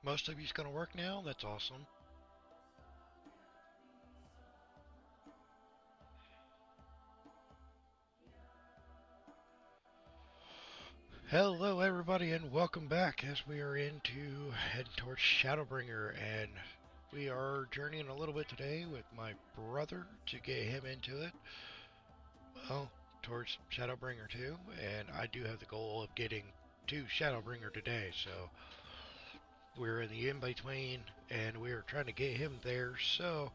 Most of you's gonna work now? That's awesome. Hello everybody and welcome back as we are into heading towards Shadowbringer, and we are journeying a little bit today with my brother to get him into it. Well, towards Shadowbringer 2, and I do have the goal of getting to Shadowbringer today, so we're in the in-between and we are trying to get him there, so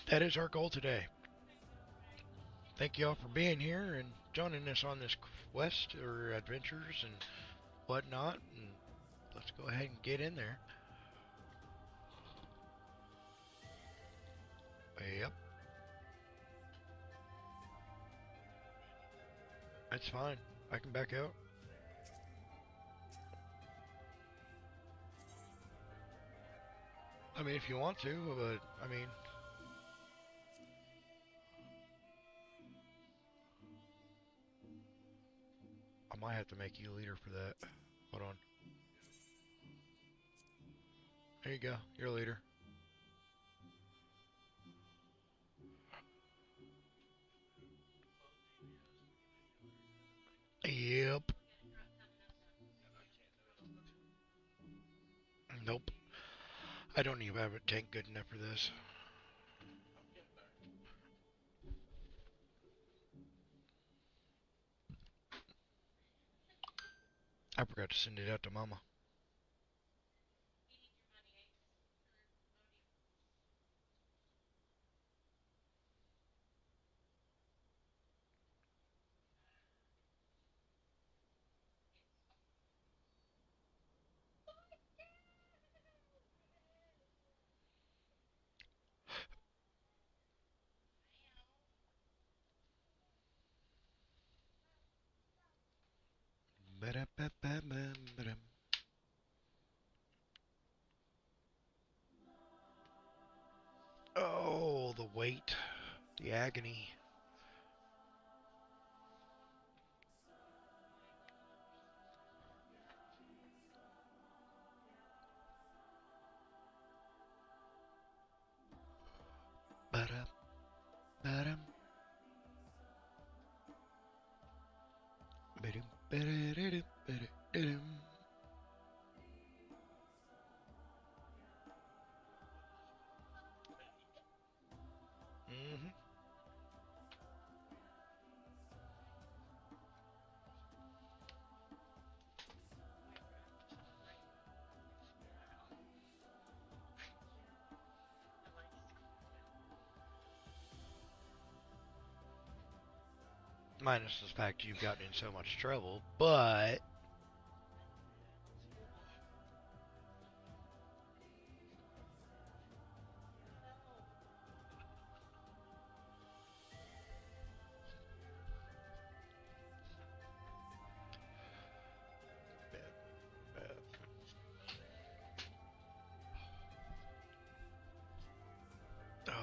that is our goal today. Thank you all for being here and joining us on this quest or adventures and whatnot. And let's go ahead and get in there. Yep, that's fine. I can back out. I mean, if you want to, but I mean, I might have to make you leader for that. Hold on. There you go. You're a leader. Yep. Nope. I don't even have a tank good enough for this. I forgot to send it out to Mama. Oh, the weight, the agony. Ba-dum, ba-dum, ba-dum, ba-da-da-dum, ba-da-da-dum. Mhm. Minus the fact you've gotten in so much trouble, but oh,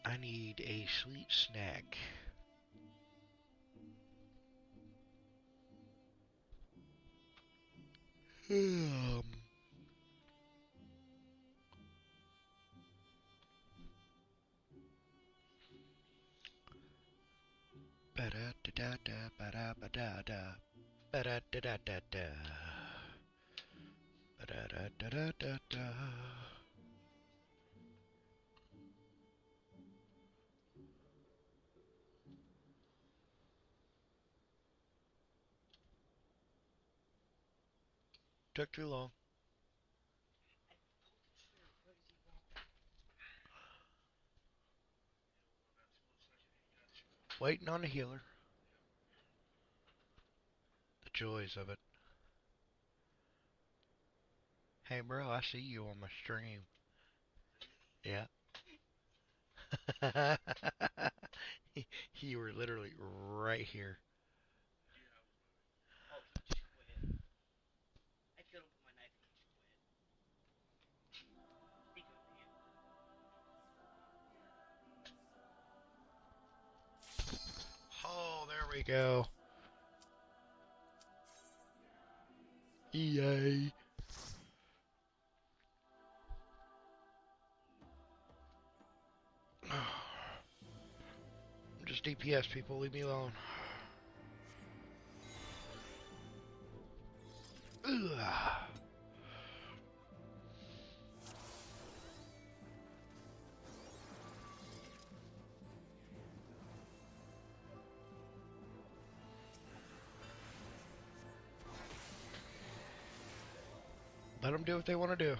I need a sweet snack. Um, ba-da da da da ba-da ba da da ba-da da da da da ba-da da da da da da. Took too long. Waiting on a healer. The joys of it. Hey, bro, I see you on my stream. Yeah. You were literally right here. Oh, there we go. EA. I'm just DPS, people. Leave me alone. Ugh. Let them do what they want to do.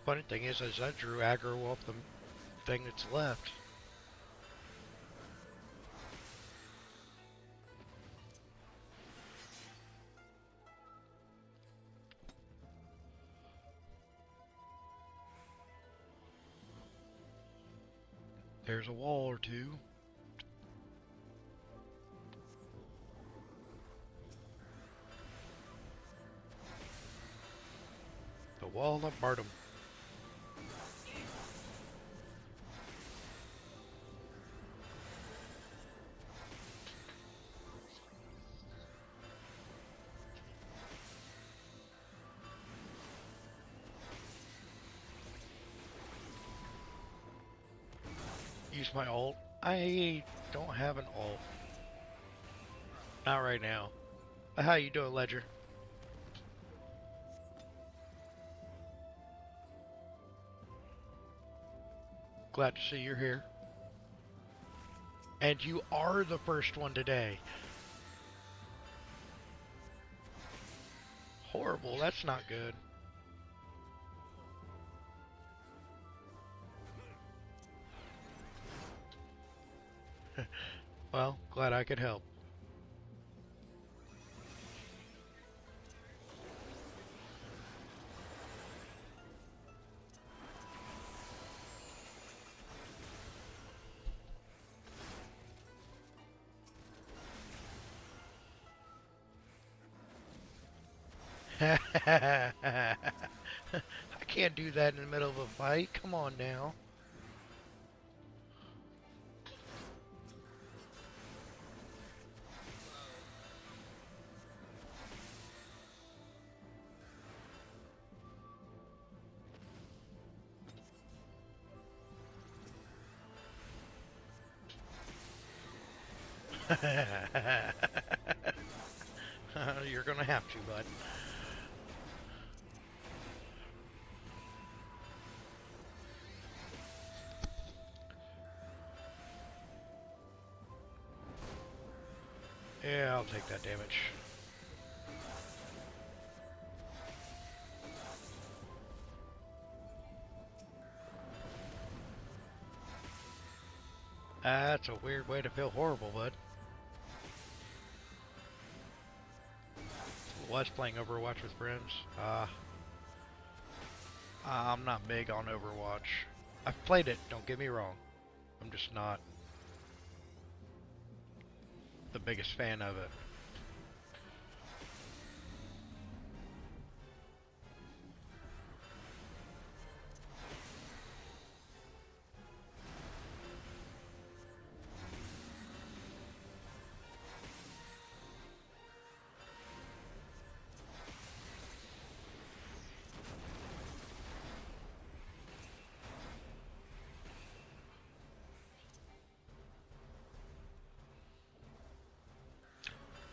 Funny thing is I drew aggro off the thing that's left. There's a wall or two. The wall of Bartum. Use my ult. I don't have an ult. Not right now. How you doing, Ledger? Glad to see you're here. And you are the first one today. Horrible, that's not good. Well, glad I could help. I can't do that in the middle of a fight. Come on now. You're gonna have to, bud. Yeah, I'll take that damage. That's a weird way to feel horrible, bud. Was playing Overwatch with friends. I'm not big on Overwatch. I've played it, don't get me wrong. I'm just not the biggest fan of it.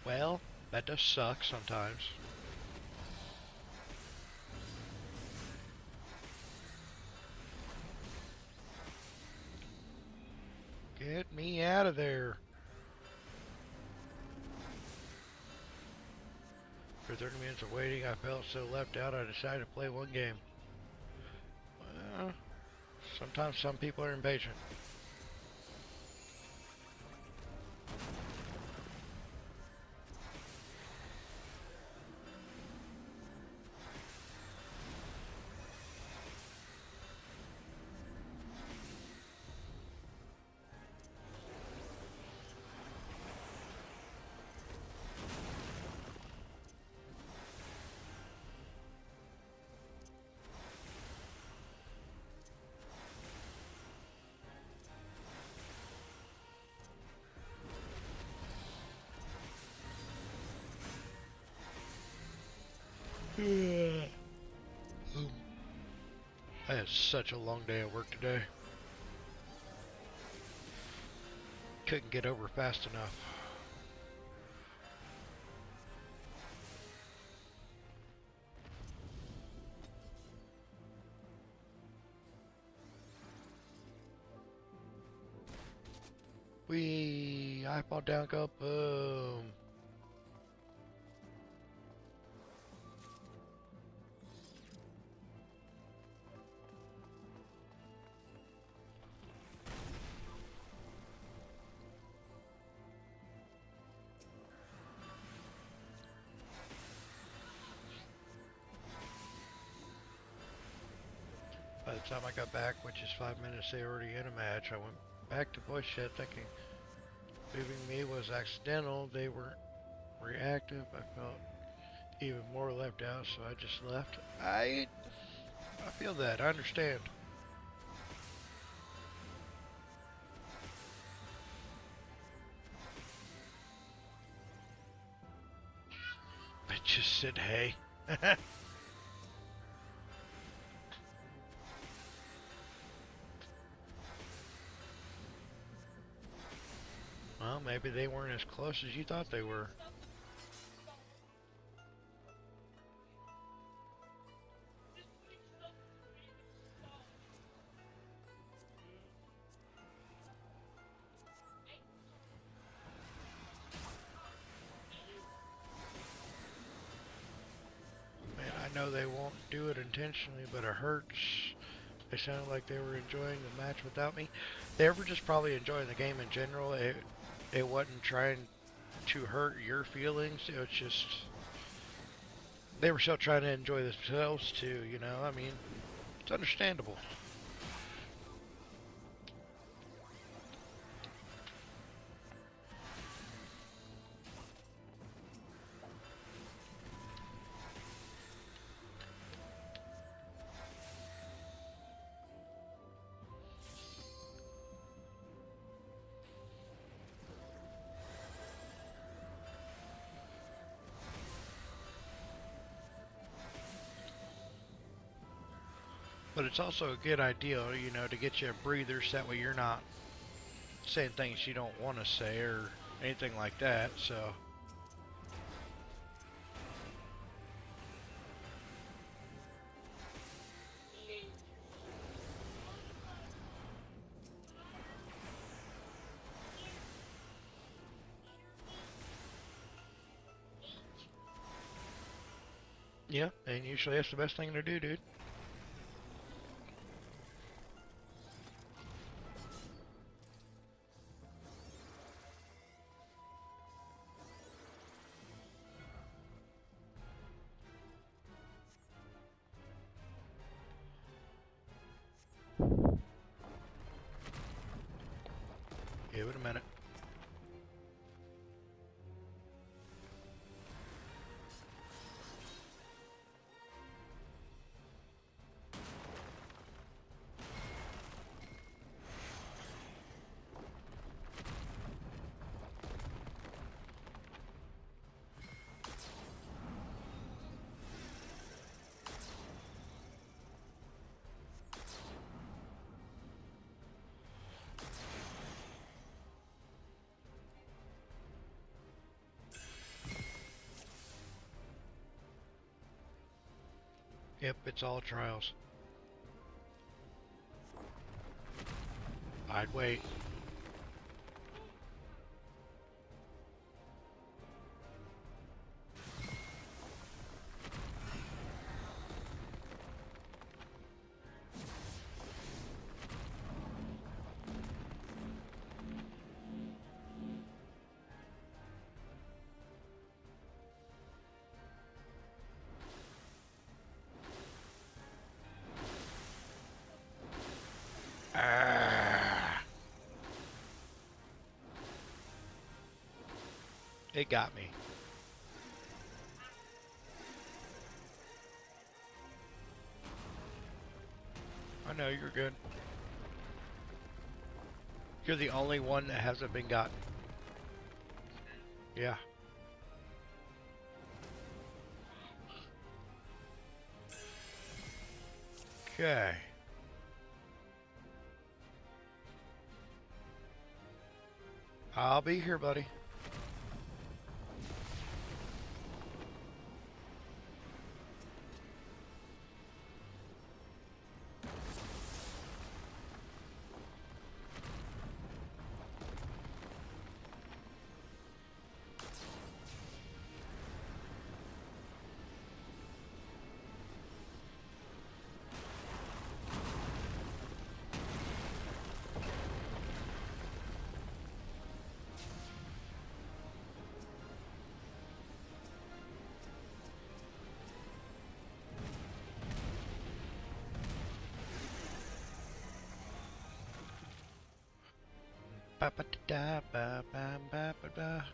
Well, that does suck sometimes. Get me out of there. For After 30 minutes of waiting, I felt so left out I decided to play one game. Well, sometimes some people are impatient. I had such a long day at work today. Couldn't get over fast enough. I fall down, go boom. By the time I got back, which is 5 minutes, they were already in a match. I went back to Bush Shed thinking moving me was accidental. They weren't reactive. I felt even more left out, so I just left. I feel that. I understand. I just said hey. Well, maybe they weren't as close as you thought they were. Man, I know they won't do it intentionally, but it hurts. They sounded like they were enjoying the match without me. They were just probably enjoying the game in general. It wasn't trying to hurt your feelings. It was just they were still trying to enjoy themselves too, you know? I mean, it's understandable. But it's also a good idea, you know, to get you a breather so that way you're not saying things you don't want to say or anything like that, so. Yeah, and usually that's the best thing to do, dude. Give it a minute. Yep, it's all trials. I'd wait. It got me. I know, you're good. You're the only one that hasn't been gotten. Yeah. Okay. I'll be here, buddy. Ba ba da ba ba ba ba ba.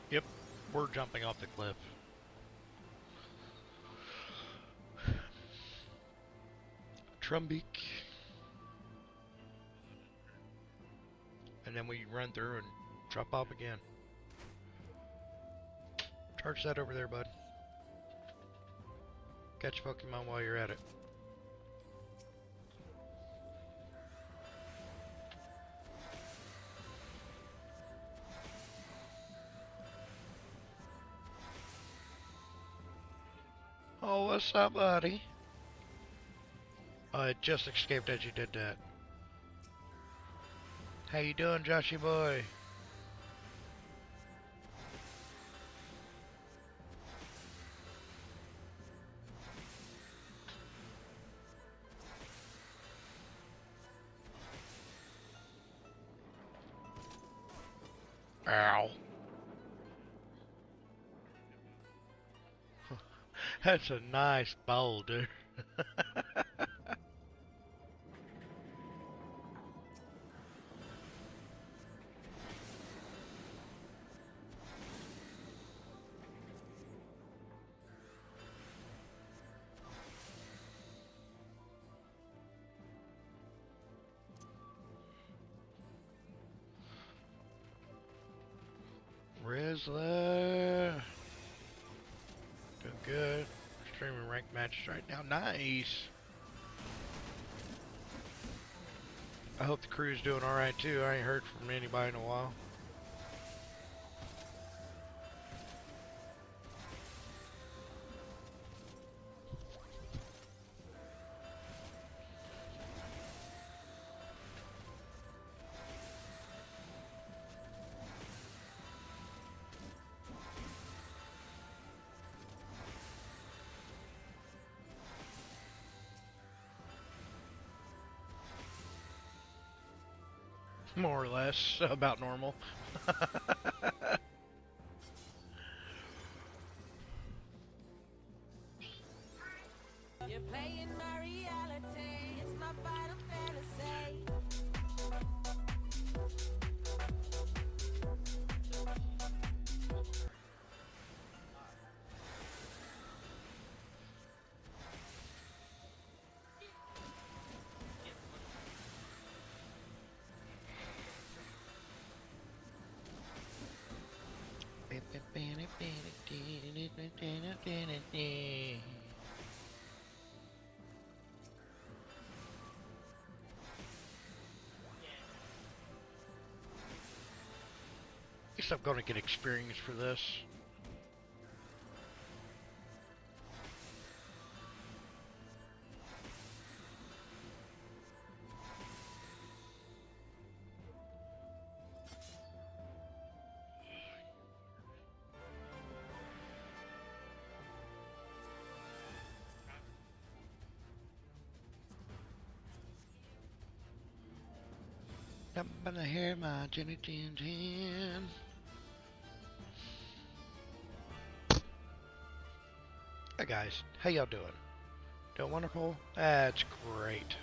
Yep, we're jumping off the cliff. Trumbeak. And then we run through and drop off again. Charge that over there, bud. Catch Pokemon while you're at it. Oh, what's up, buddy? I just escaped as you did that. How you doing, Joshy boy? Ow. That's a nice boulder. Rizzler. Doing good. Streaming ranked matches right now. Nice. I hope the crew's doing alright too. I ain't heard from anybody in a while. More or less about normal. You're playing my reality, it's my final fantasy. Guess I'm gonna get experience for this. Up in the hair, my Jenny Jen Jen. Hey guys, how y'all doing? Doing wonderful? That's great.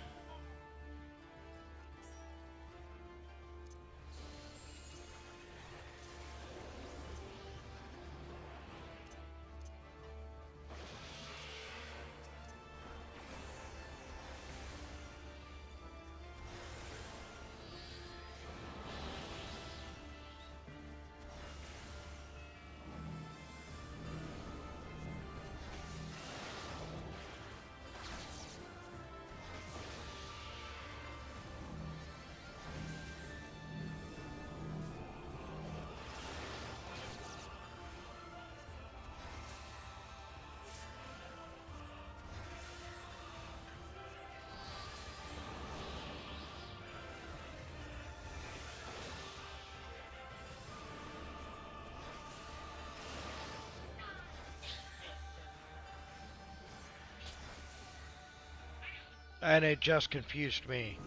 And it just confused me.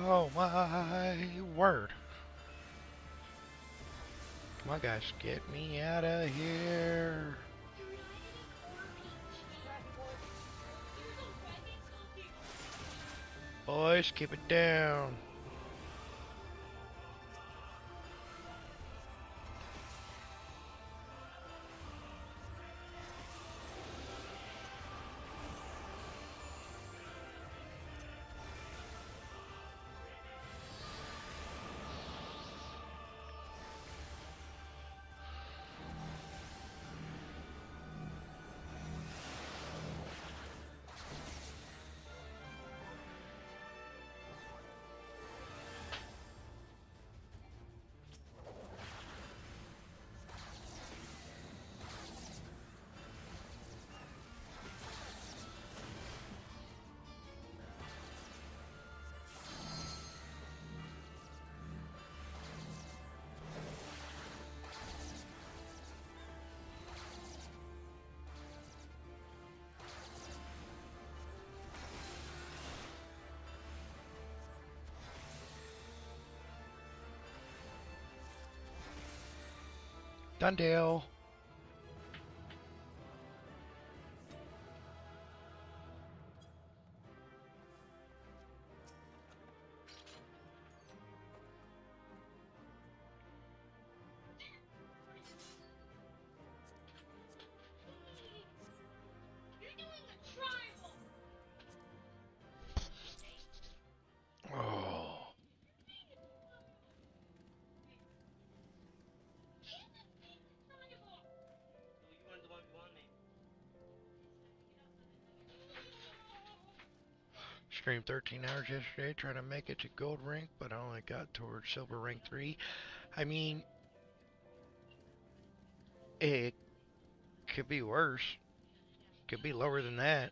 Oh my word. Come on guys, get me out of here. Boys, keep it down. Dundale. Oh. Streamed 13 hours yesterday trying to make it to gold rank, but I only got towards silver rank 3. I mean, it could be worse. Could be lower than that.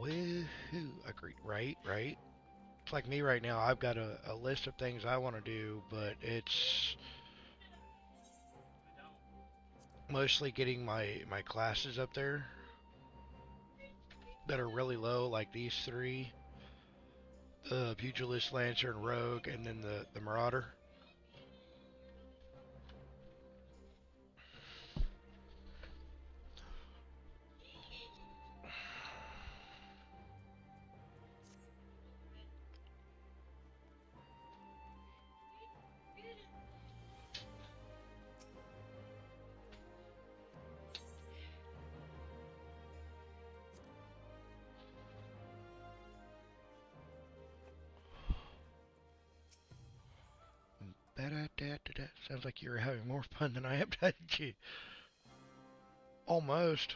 Woohoo. Agreed. Right. It's like me right now. I've got a list of things I want to do, but it's mostly getting my classes up there that are really low, like these three. The Pugilist, Lancer, and Rogue, and then the Marauder. Da-da-da-da-da. Sounds like you're having more fun than I am, doesn't you? Almost.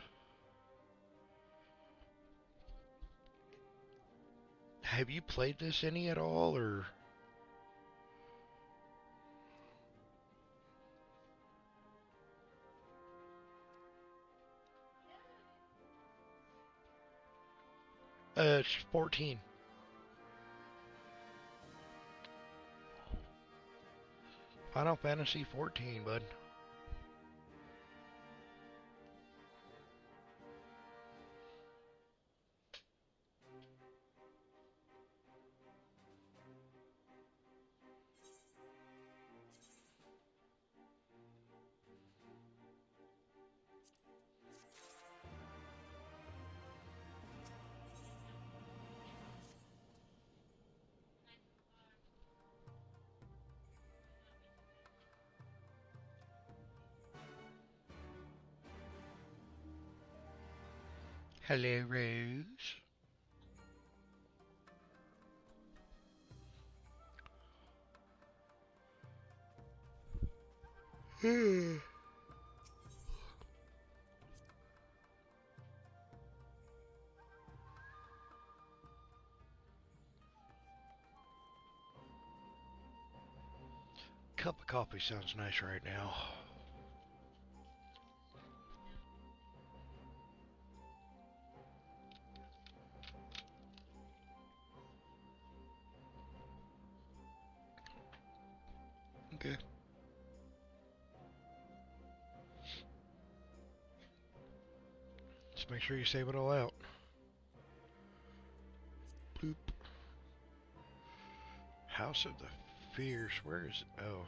Have you played this any at all, or? It's 14. Final Fantasy 14, bud. Hello, Rose. Cup of coffee sounds nice right now. Okay. Just make sure you save it all out. Bloop. House of the Fierce. Where is it? Oh.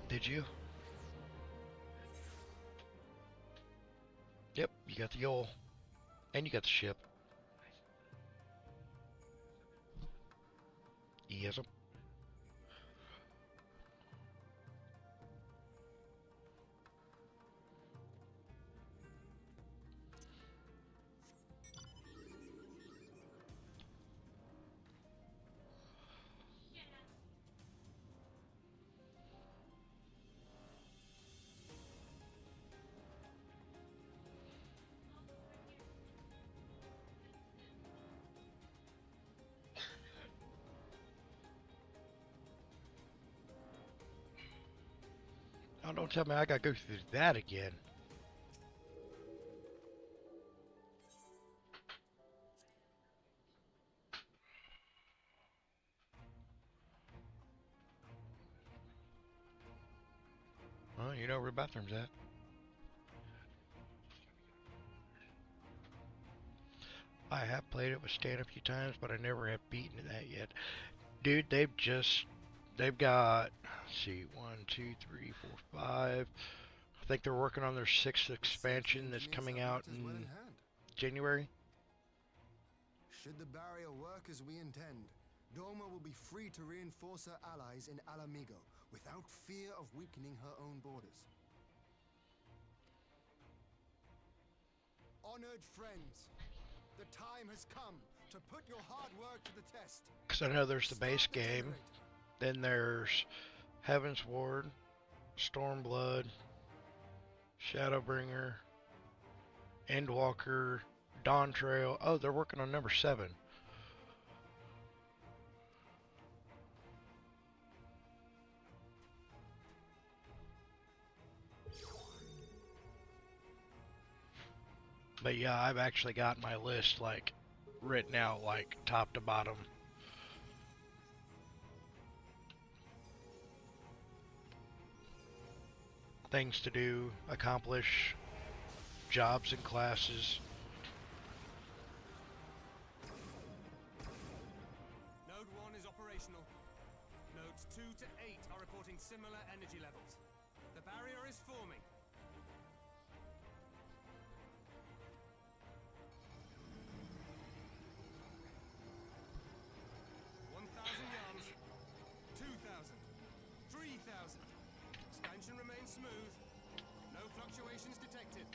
Did you? Yep, you got the oil. And you got the ship. Yes. Oh, don't tell me I gotta go through that again. Well, you know where the bathroom's at. I have played it with Stan a few times, but I never have beaten that yet. Dude, they've got, let's see, 1, 2, 3, 4, 5. I think they're working on their 6th expansion that's coming out in January. Should the barrier work as we intend, Doma will be free to reinforce her allies in Alamigo without fear of weakening her own borders. Honored friends, the time has come to put your hard work to the test. Because I know there's the base game, then there's Heaven's Ward, Stormblood, Shadowbringer, Endwalker, Dawntrail. Oh, they're working on number 7. But yeah, I've actually got my list like written out like top to bottom. Things to do, accomplish, jobs and classes. Node 1 is operational. Nodes 2 to 8 are reporting similar energy levels. The barrier is forming. Expansion remains smooth. No fluctuations detected.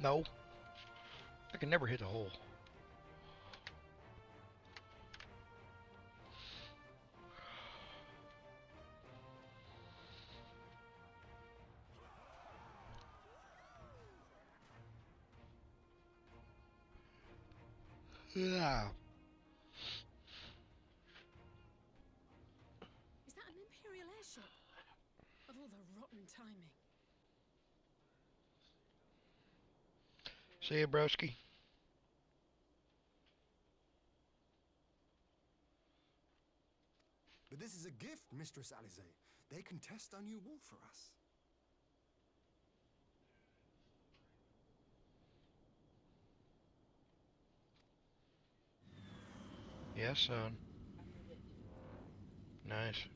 No, I can never hit the hole. Yeah. Is that an Imperial airship? Of all the rotten timing. See ya, broski. But this is a gift, Mistress Alize. They can test our new wolf for us. Yes, son. Nice.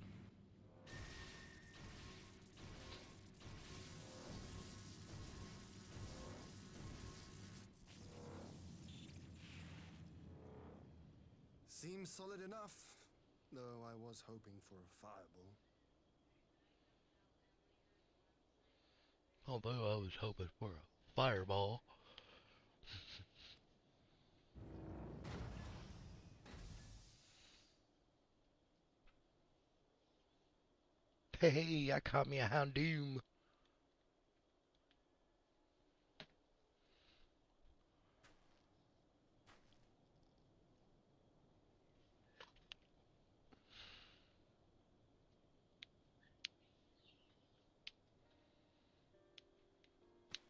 Seems solid enough, though I was hoping for a fireball. Although I was hoping for a fireball. Hey, I caught me a Houndoom.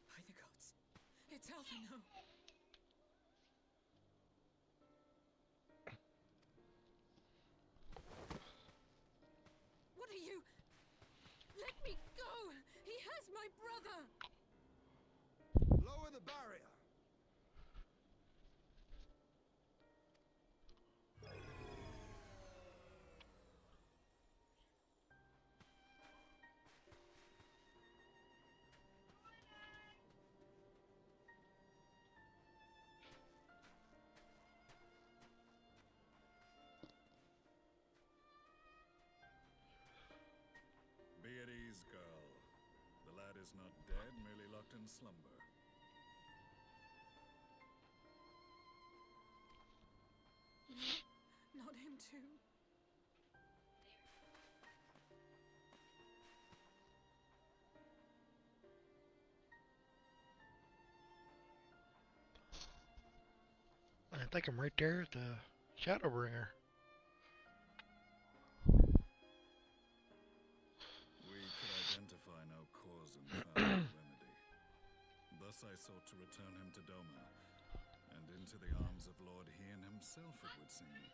By the gods. It's Alphino. What are you? Let me go! He has my brother! Lower the barrier! Be at ease, girl. The lad is not dead, merely locked in slumber. No, not him too. I think I'm right there at the Shadowbringer. We could identify no cause and found no remedy. Thus I sought to return him to Doma, and into the arms of Lord Hien himself, it would seem.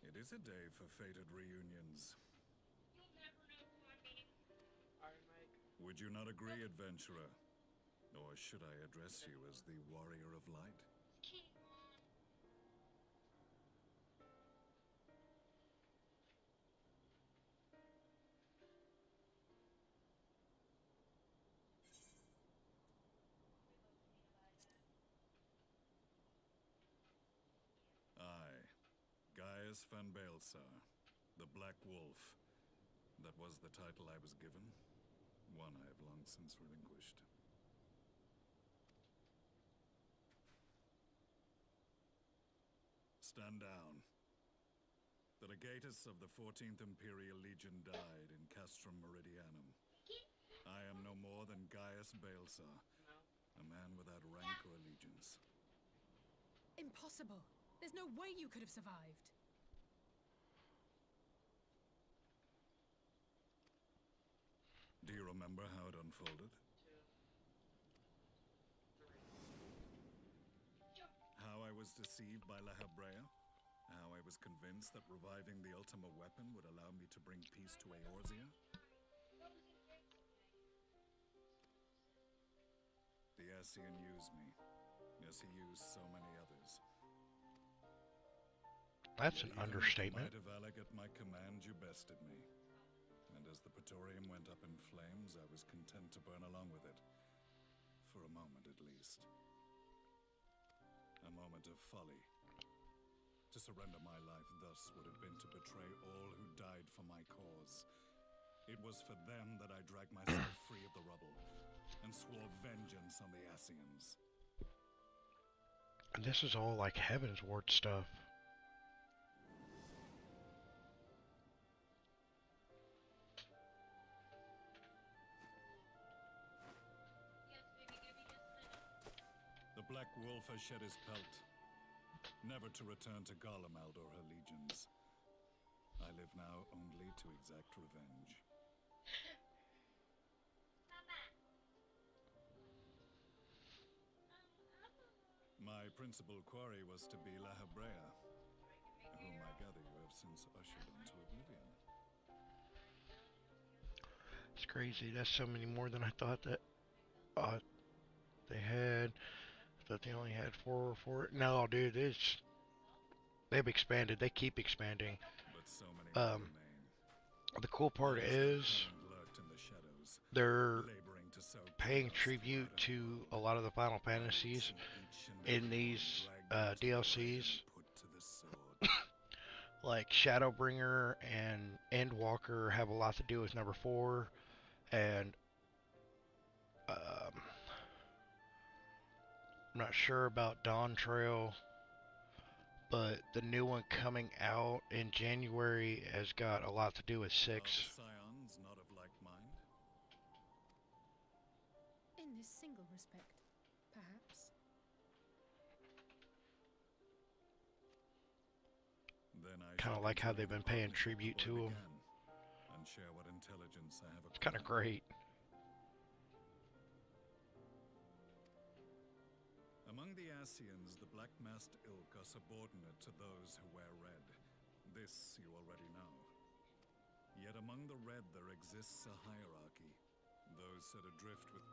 It is a day for fated reunions. Would you not agree, adventurer? Or should I address you as the Warrior of Light? I, Gaius van Baelsar, the Black Wolf. That was the title I was given, one I have long since relinquished. Stand down. The legatus of the 14th Imperial Legion died in Castrum Meridianum. I am no more than Gaius Baelsar, a man without rank or allegiance. Impossible. There's no way you could have survived. Do you remember how it unfolded? How I was deceived by La Habrea? How I was convinced that reviving the Ultima weapon would allow me to bring peace to Eorzea? The Ascian used me, as he used so many others. That's an Even understatement. With the might of Alec at my command, you bested me. And as the Praetorium went up in flames, I was content to burn along with it. For a moment, at least. A moment of folly. To surrender my life thus would have been to betray all who died for my cause. It was for them that I dragged myself free of the rubble and swore vengeance on the Ascians. And this is all like Heaven's Ward stuff. The Black Wolf has shed his pelt, never to return to Garlemald or her legions. I live now only to exact revenge. My principal quarry was to be La Hebrea, whom I gather you have since ushered into oblivion. It's crazy. That's so many more than I thought that they had. I thought they only had 4 or 4. No, dude, they've expanded. They keep expanding. But so many more remain. The cool part is Lurked in the shadows, they're laboring to sow paying chaos tribute throughout our to a lot of the Final Fantasies in these DLCs. put to the sword. Like Shadowbringer and Endwalker have a lot to do with number 4, and I'm not sure about Dawn Trail, but the new one coming out in January has got a lot to do with Are 6. the scions not of like mind? In this single respect, perhaps. Then I Kinda shall like how continue they've been the paying partnership tribute to where we 'em. began, and share what intelligence I have It's kind of acquired. great. Among the Ascians, the Black Masked Ilk are subordinate to those who wear red. This you already know. Yet among the red there exists a hierarchy. Those set adrift with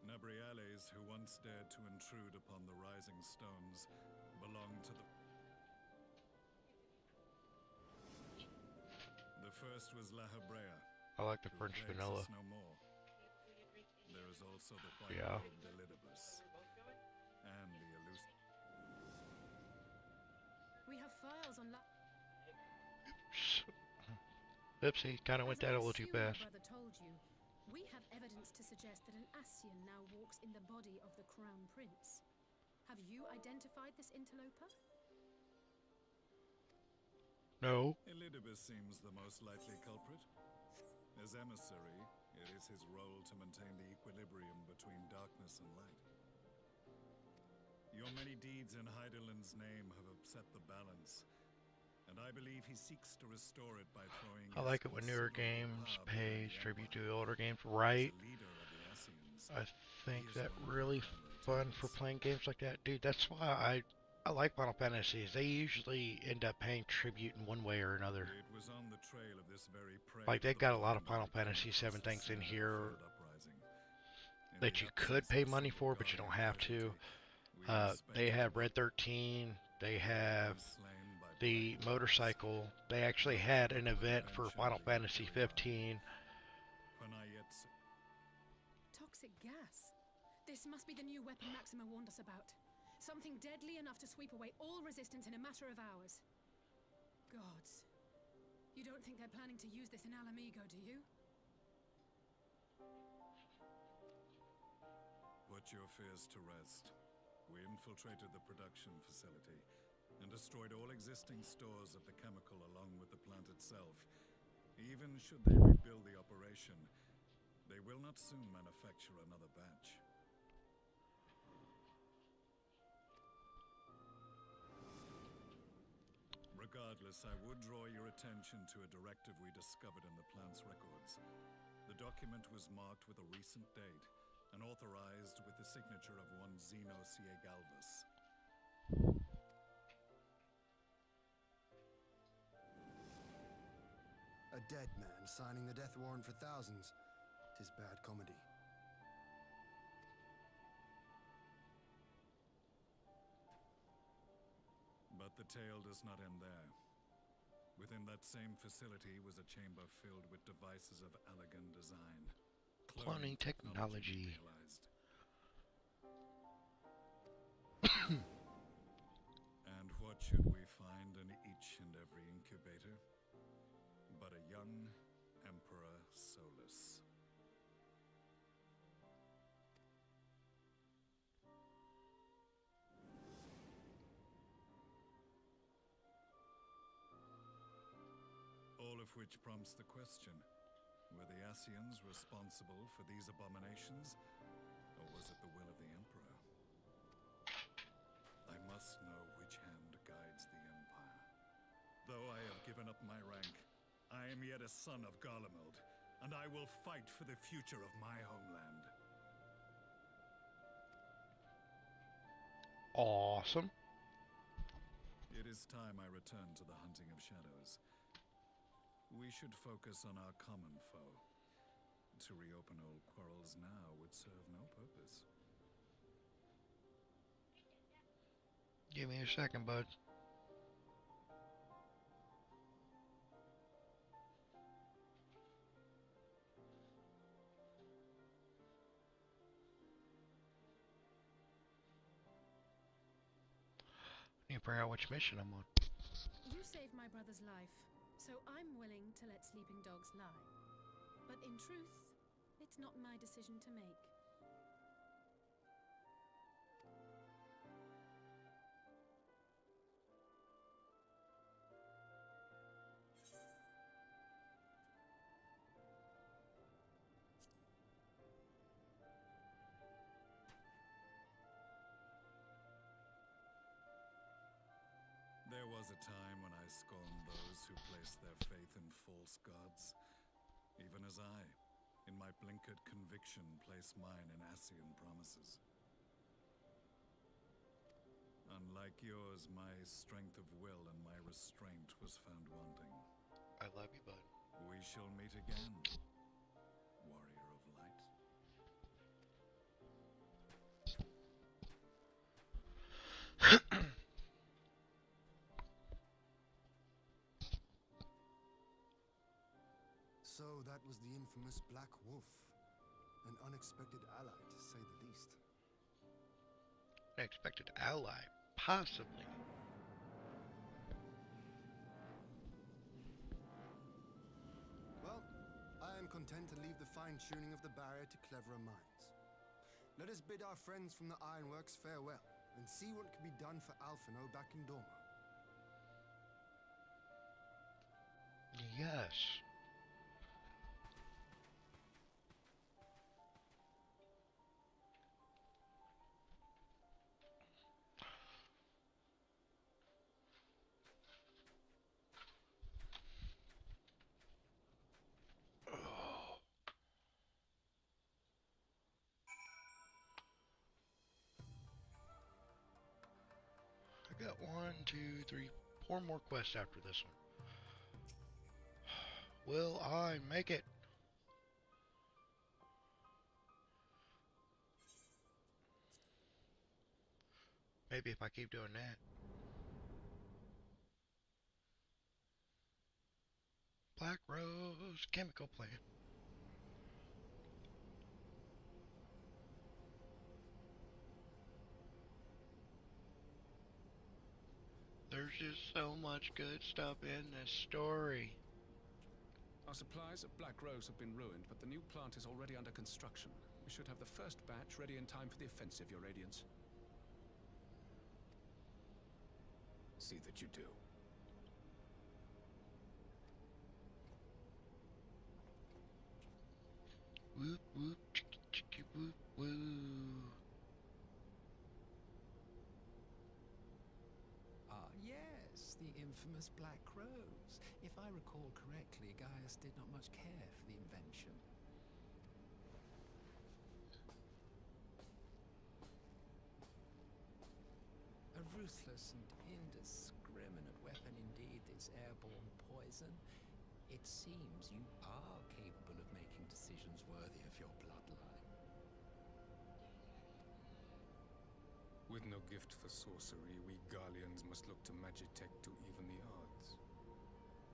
Nabriales, who once dared to intrude upon the Rising Stones, belong to the first was La Hebrea, I like the who French plagues vanilla. us no more. There is also the white Yeah. robed Elidibus, and the elusive. We have files on Oopsie, kind of went As that I a little too assume my fast. brother told you, we have evidence to suggest that an Ascian now walks in the body of the Crown Prince. Have you identified this interloper? No. Elidibus seems the most likely culprit. As emissary, it is his role to maintain the equilibrium between darkness and light. Your many deeds in Heidelind's name have upset the balance, and I believe he seeks to restore it by throwing I his like it when newer considerable games power pay behind the tribute to Empire. the older games. As Right. a leader of the Ascians, I think He is that one of our really primary fun for targets. playing games like that. Dude, that's why I like Final Fantasies. They usually end up paying tribute in one way or another. it was on the trail of this very prey Like, that they've the got a boy lot of and Final I came Fantasy across 7 the things in scene of the here failed uprising. In that the you could absence pay of a money single for, but you don't Guardian have to. casualty, we They inspected have the Red body. 13, they He had have been slain by the black motorcycle. They actually Those had were an to event for invention Final of the Fantasy Imperial. 15. When I yet Toxic gas. This must be the new weapon Maxima warned us about. Something deadly enough to sweep away all resistance in a matter of hours. Gods. You don't think they're planning to use this in Alamigo, do you? put your fears to rest. We infiltrated the production facility and destroyed all existing stores of the chemical along with the plant itself. Even should they rebuild the operation, they will not soon manufacture another batch. Regardless, I would draw your attention to a directive we discovered in the plant's records. The document was marked with a recent date and authorized with the signature of one Zeno Ciegalvis. A dead man signing the death warrant for thousands. 'Tis bad comedy. But the tale does not end there. Within that same facility was a chamber filled with devices of elegant design. Cloning technology. we realized. And what should we find in each and every incubator? but a young Emperor Solus. All of which prompts the question, were the Ascians responsible for these abominations, or was it the will of the Emperor? I must know which hand guides the Empire. Though I have given up my rank, I am yet a son of Garlemald, and I will fight for the future of my homeland. Awesome. It is time I return to the hunting of shadows. We should focus on our common foe. To reopen old quarrels now would serve no purpose. Give me a second, bud. I need to figure out which mission I'm on. You saved my brother's life, so I'm willing to let sleeping dogs lie. But in truth, it's not my decision to make. There was a time when I scorned those who placed their faith in false gods, even as I, in my blinkered conviction, place mine in Ascian promises. Unlike yours, my strength of will and my restraint was found wanting. I love you, bud. We shall meet again, warrior of light. So that was the infamous Black Wolf. An unexpected ally, to say the least. Unexpected ally, possibly. Well, I am content to leave the fine-tuning of the barrier to cleverer minds. Let us bid our friends from the Ironworks farewell, and see what can be done for Alphinaud back in Dorma. Yes. I got 1, 2, 3, 4 more quests after this one. Will I make it? Maybe if I keep doing that. Black Rose Chemical Plant. There's just so much good stuff in this story. Our supplies at Black Rose have been ruined, but the new plant is already under construction. We should have the first batch ready in time for the offensive, Your Radiance. See that you do. Whoop whoop chicka chicka whoop woo. Ah, yes, the infamous Black Rose. If I recall correctly, Gaius did not much care for the invention. A ruthless and indiscriminate weapon indeed, this airborne poison. It seems you are capable of making decisions worthy of your bloodline. With no gift for sorcery, we Garleans must look to Magitech to even the odds.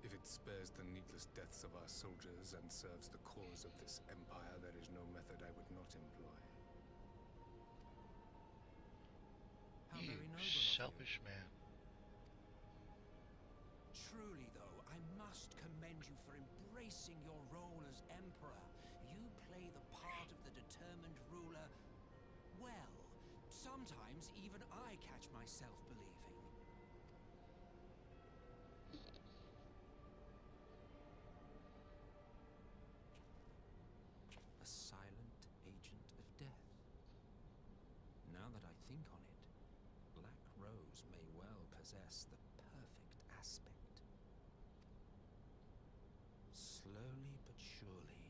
If it spares the needless deaths of our soldiers and serves the cause of this empire, there is no method I would not employ. How You very noble of you. selfish man. Truly, though, I must must commend you for embracing your role as Emperor. You play the part of the determined ruler well. Sometimes even I catch myself believing. A silent agent of death. Now that I think on it, Black Rose may well possess the perfect aspect. Slowly but surely,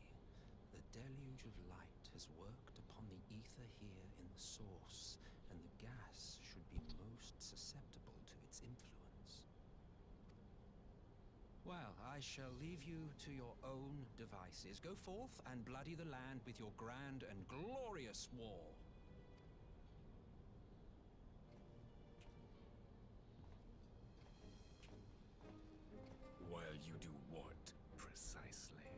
the deluge of light has worked upon the ether here in the source, and the gas should be most susceptible to its influence. Well, I shall leave you to your own devices. Go forth and bloody the land with your grand and glorious war. While you do what, precisely?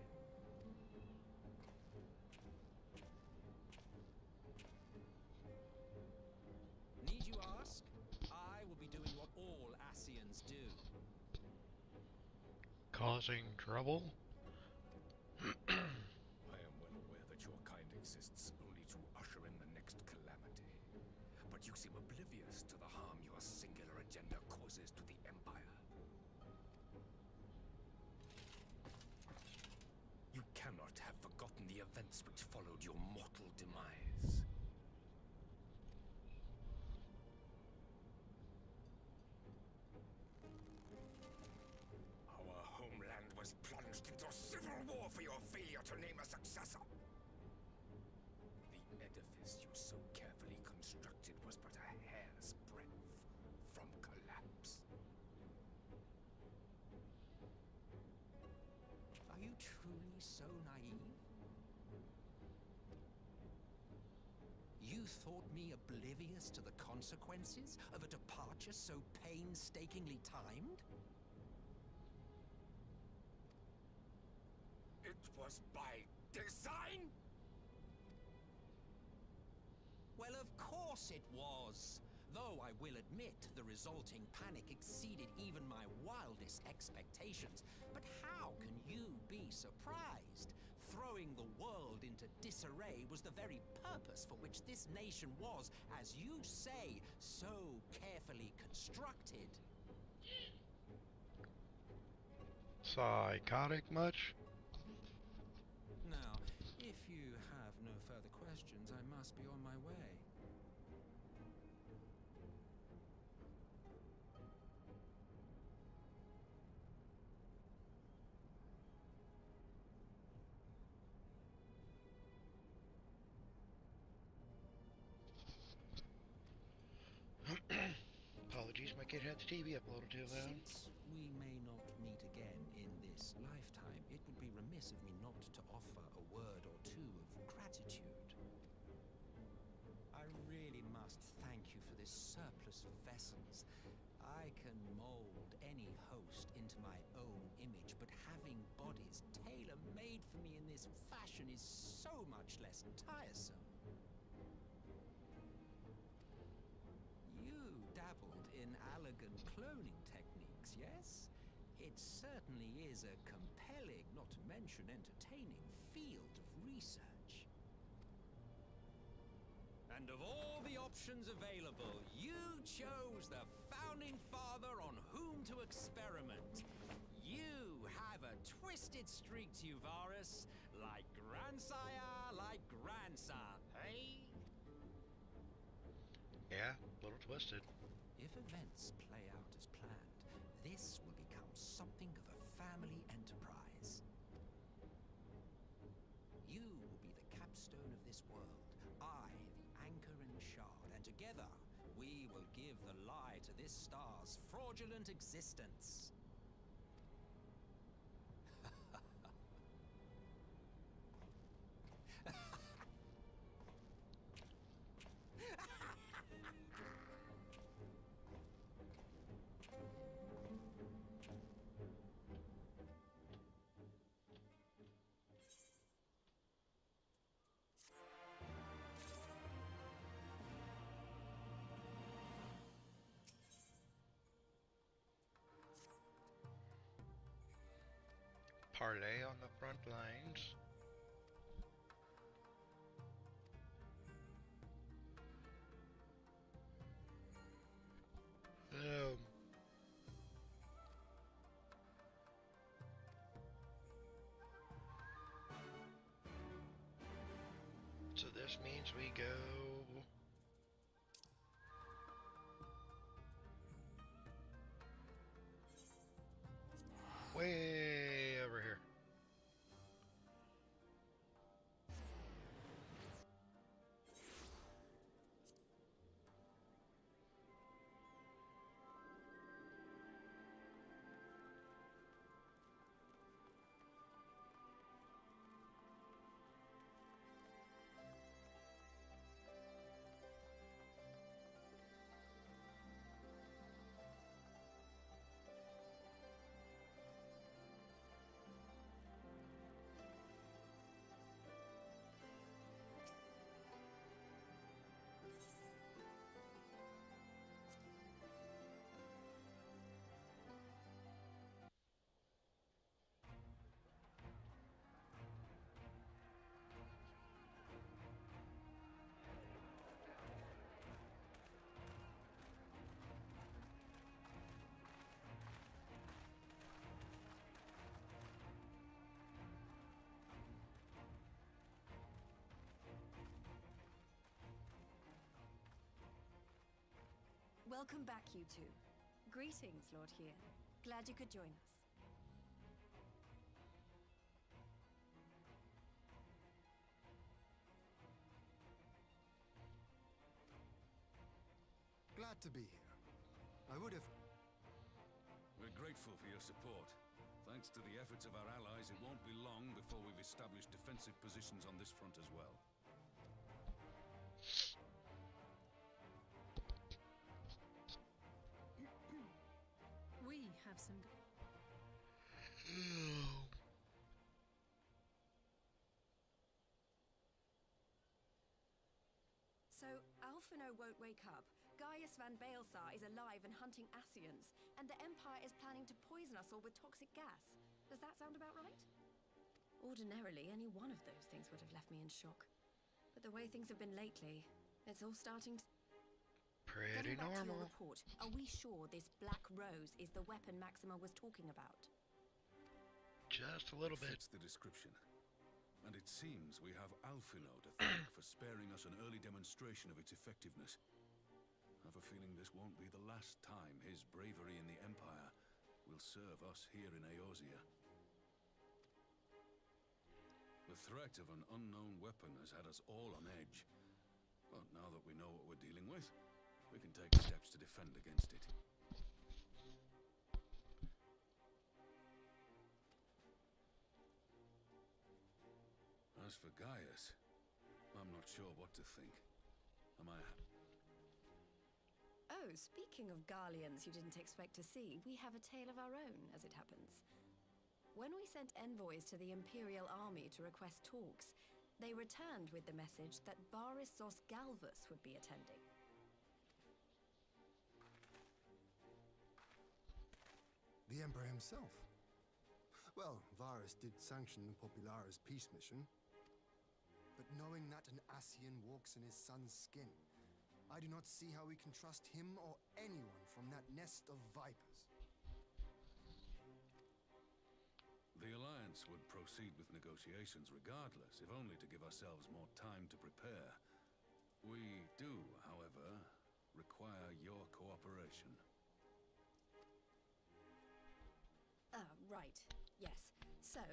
Need you ask? I will be doing what all Ascians do. Causing trouble? I am well aware that your kind exists only to usher in the next calamity. But you seem oblivious to the harm your singular agenda causes to the Empire. You cannot have forgotten the events which followed your mortal demise. Our homeland was plunged into civil war for your failure to name a successor. The edifice you so carefully constructed was but a hair's breadth from collapse. Are you truly so naive? You thought me oblivious to the consequences of a departure so painstakingly timed? It was by design? Well, of course it was. Though I will admit the resulting panic exceeded even my wildest expectations. But how can you be surprised? Throwing the world into disarray was the very purpose for which this nation was, as you say, so carefully constructed. Psychotic much? Now, if you have no further questions, I must be on my way. Apologies, my kid had the TV up a little too loud. Since we may not meet again in this lifetime, it would be remiss of me not to offer a word or two of gratitude. I really must thank you for this surplus of vessels. I can mold any host into my own image, but having bodies tailor-made for me in this fashion is so much less tiresome. You dabbled in elegant cloning techniques, yes? It certainly is a compelling, not to mention entertaining, field of research. And of all the options available, you chose the founding father on whom to experiment. You have a twisted streak to you, Varus. Like grandsire, like grandson, hey? Yeah, a little twisted. If events play out as planned, this will become something of a family enterprise. You will be the capstone of this world, I the anchor and shard, and together we will give the lie to this star's fraudulent existence. parley on the front lines. Um, so this means we go way over here. Welcome back, you two. Greetings, Lord Hien. Glad you could join us. Glad to be here. I would have... We're grateful for your support. Thanks to the efforts of our allies, it won't be long before we've established defensive positions on this front as well. We have some... So, Alphinaud won't wake up. Gaius van Baelsar is alive and hunting Ascians, and the Empire is planning to poison us all with toxic gas. Does that sound about right? Ordinarily, any one of those things would have left me in shock. But the way things have been lately, it's all starting to... Pretty Getting back to your normal. report, are we sure this Black Rose is the weapon Maxima was talking about? Just a little bit. Fits the description. And it seems we have Alphinaud to thank for sparing us an early demonstration of its effectiveness. I have a feeling this won't be the last time his bravery in the Empire will serve us here in Eorzea. The threat of an unknown weapon has had us all on edge. But now that we know what we're dealing with, we can take steps to defend against it. As for Gaius, I'm not sure what to think. Am I... Oh, speaking of Garleans you didn't expect to see, we have a tale of our own, as it happens. When we sent envoys to the Imperial Army to request talks, they returned with the message that Barissos Galvus would be attending. The Emperor himself. Well, Varus did sanction the Popularis peace mission. But knowing that an Ascian walks in his son's skin, I do not see how we can trust him or anyone from that nest of vipers. The Alliance would proceed with negotiations regardless, if only to give ourselves more time to prepare. We do, however, require your cooperation. Right. Yes. So,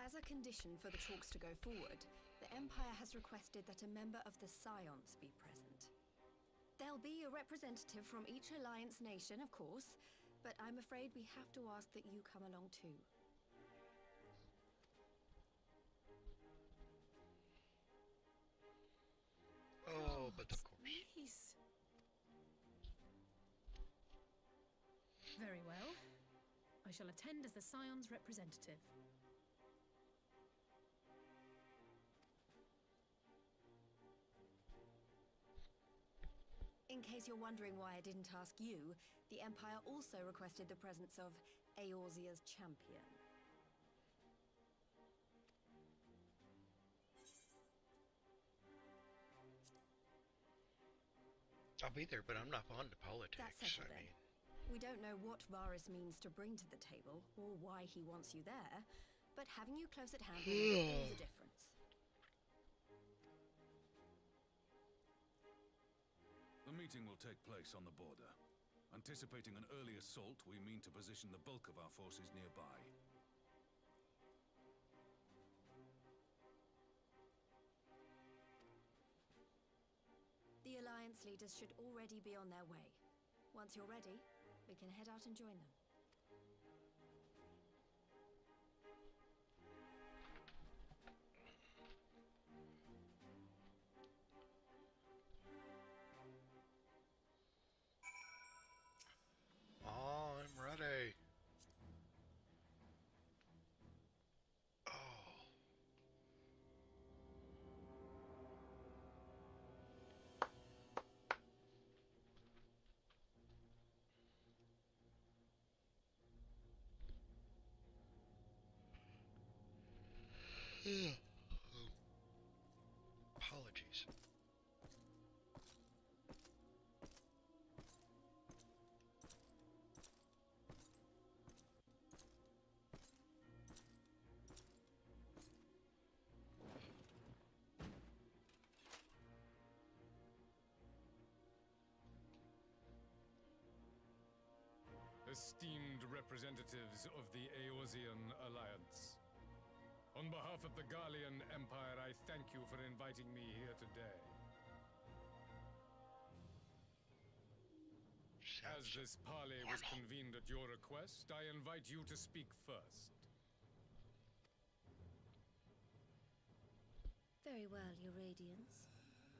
as a condition for the talks to go forward, the Empire has requested that a member of the Scions be present. There'll be a representative from each Alliance nation, of course, but I'm afraid we have to ask that you come along too. Oh, but of course. Please. Very well. I shall attend as the Scion's representative. In case you're wondering why I didn't ask you, the Empire also requested the presence of Eorzea's champion. I'll be there, but I'm not fond of politics. That's settled then. We don't know what Varys means to bring to the table, or why he wants you there, but having you close at hand will make all the difference. The meeting will take place on the border. Anticipating an early assault, we mean to position the bulk of our forces nearby. The Alliance leaders should already be on their way. Once you're ready, we can head out and join them. I'm ready. Oh. Apologies. Esteemed representatives of the Eorzean Alliance. On behalf of the Garlean Empire, I thank you for inviting me here today. As this parley was convened at your request, I invite you to speak first. Very well, Your Radiance.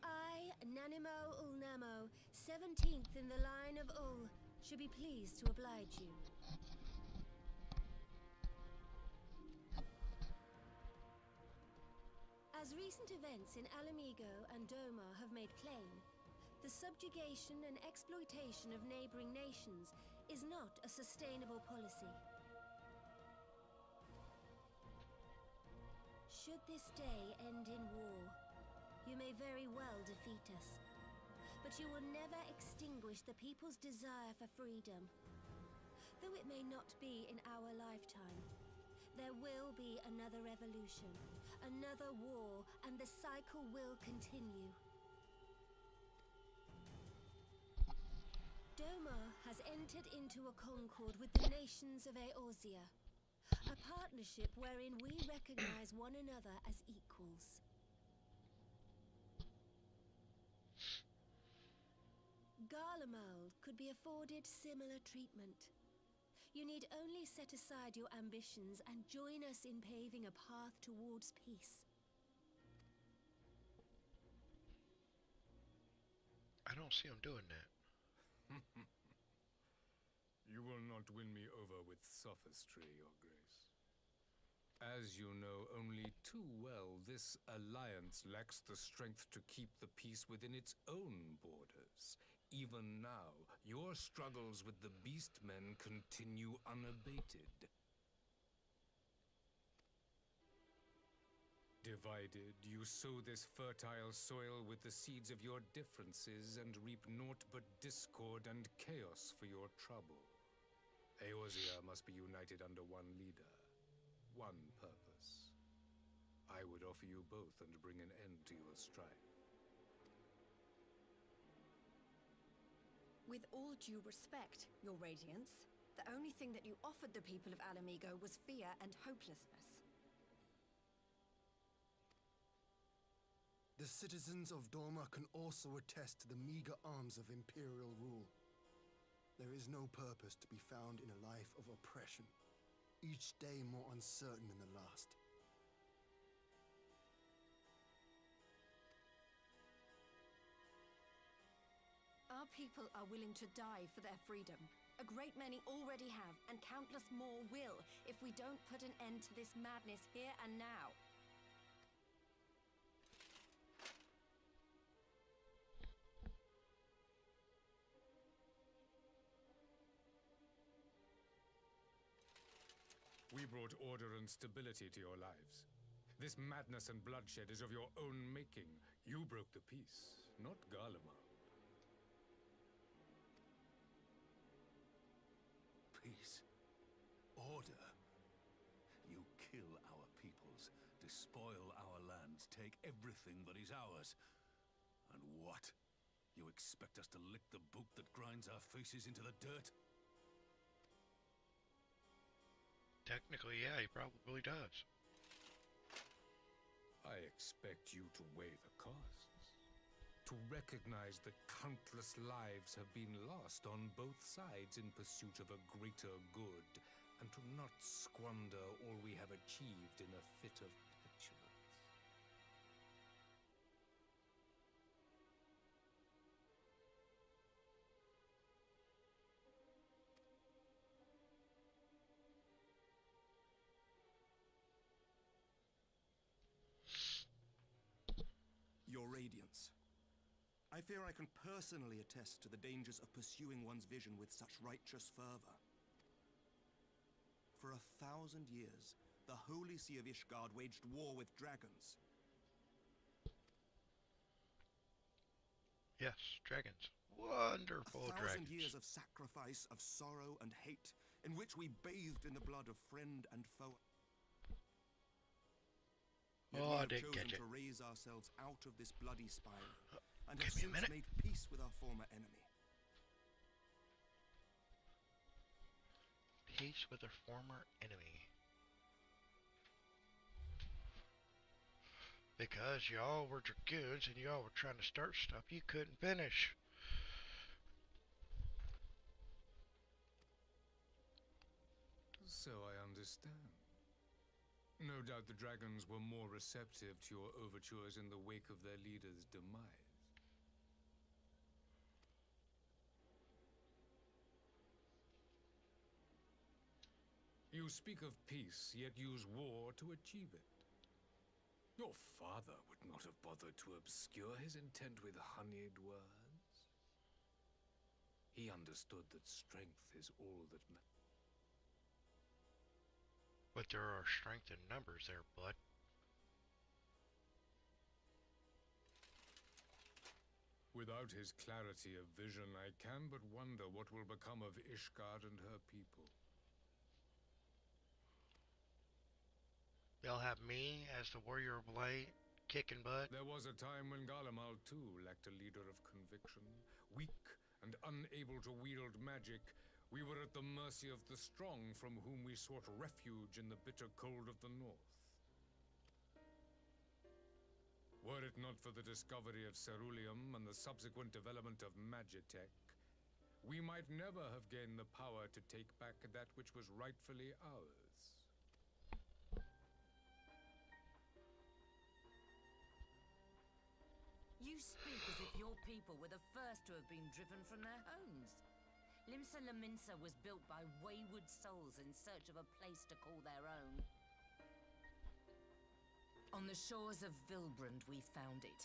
I, Nanimo Ulnamo, 17th in the line of Ul, should be pleased to oblige you. As recent events in Alamigo and Doma have made plain, the subjugation and exploitation of neighboring nations is not a sustainable policy. Should this day end in war, you may very well defeat us. But you will never extinguish the people's desire for freedom. Though it may not be in our lifetime, there will be another revolution, another war, and the cycle will continue. Doma has entered into a concord with the nations of Eorzea, a partnership wherein we recognize one another as equals. Garlemald could be afforded similar treatment. You need only set aside your ambitions and join us in paving a path towards peace. I don't see him doing that. You will not win me over with sophistry, Your Grace. As you know only too well, this alliance lacks the strength to keep the peace within its own borders. Even now, your struggles with the Beastmen continue unabated. Divided, you sow this fertile soil with the seeds of your differences and reap naught but discord and chaos for your trouble. Eorzea must be united under one leader, one purpose. I would offer you both and bring an end to your strife. With all due respect, Your Radiance, the only thing that you offered the people of Alamigo was fear and hopelessness. The citizens of Doma can also attest to the meager arms of Imperial rule. There is no purpose to be found in a life of oppression, each day more uncertain than the last. Our people are willing to die for their freedom. A great many already have, and countless more will, if we don't put an end to this madness here and now. We brought order and stability to your lives. This madness and bloodshed is of your own making. You broke the peace, not Garlemald. order. You kill our peoples, despoil our lands, take everything that is ours. And what? You expect us to lick the boot that grinds our faces into the dirt? Technically, yeah, he probably does. I expect you to weigh the costs. To recognize that countless lives have been lost on both sides in pursuit of a greater good, and to not squander all we have achieved in a fit of petulance. Your Radiance. I fear I can personally attest to the dangers of pursuing one's vision with such righteous fervor. For 1,000 years, the Holy See of Ishgard waged war with dragons. Yes, dragons. Wonderful 1,000 dragons. years of sacrifice, of sorrow and hate, in which we bathed in the blood of friend and foe. Yet Oh, I we have didn't chosen get it. to raise ourselves out of this bloody spiral, and give have me a since minute. made peace with our former enemy. Peace with their former enemy. Because y'all were dragoons and y'all were trying to start stuff you couldn't finish. So I understand. No doubt the dragons were more receptive to your overtures in the wake of their leader's demise. You speak of peace, yet use war to achieve it. Your father would not have bothered to obscure his intent with honeyed words. He understood that strength is all that matters. But there are strength in numbers there, bud. Without his clarity of vision, I can but wonder what will become of Ishgard and her people. They'll have me as the warrior of light, kicking butt. There was a time when Garlemald too lacked a leader of conviction. Weak and unable to wield magic, we were at the mercy of the strong, from whom we sought refuge in the bitter cold of the north. Were it not for the discovery of Ceruleum and the subsequent development of Magitech, we might never have gained the power to take back that which was rightfully ours. You speak as if your people were the first to have been driven from their homes. Limsa Lominsa was built by wayward souls in search of a place to call their own. On the shores of Vilbrand we found it,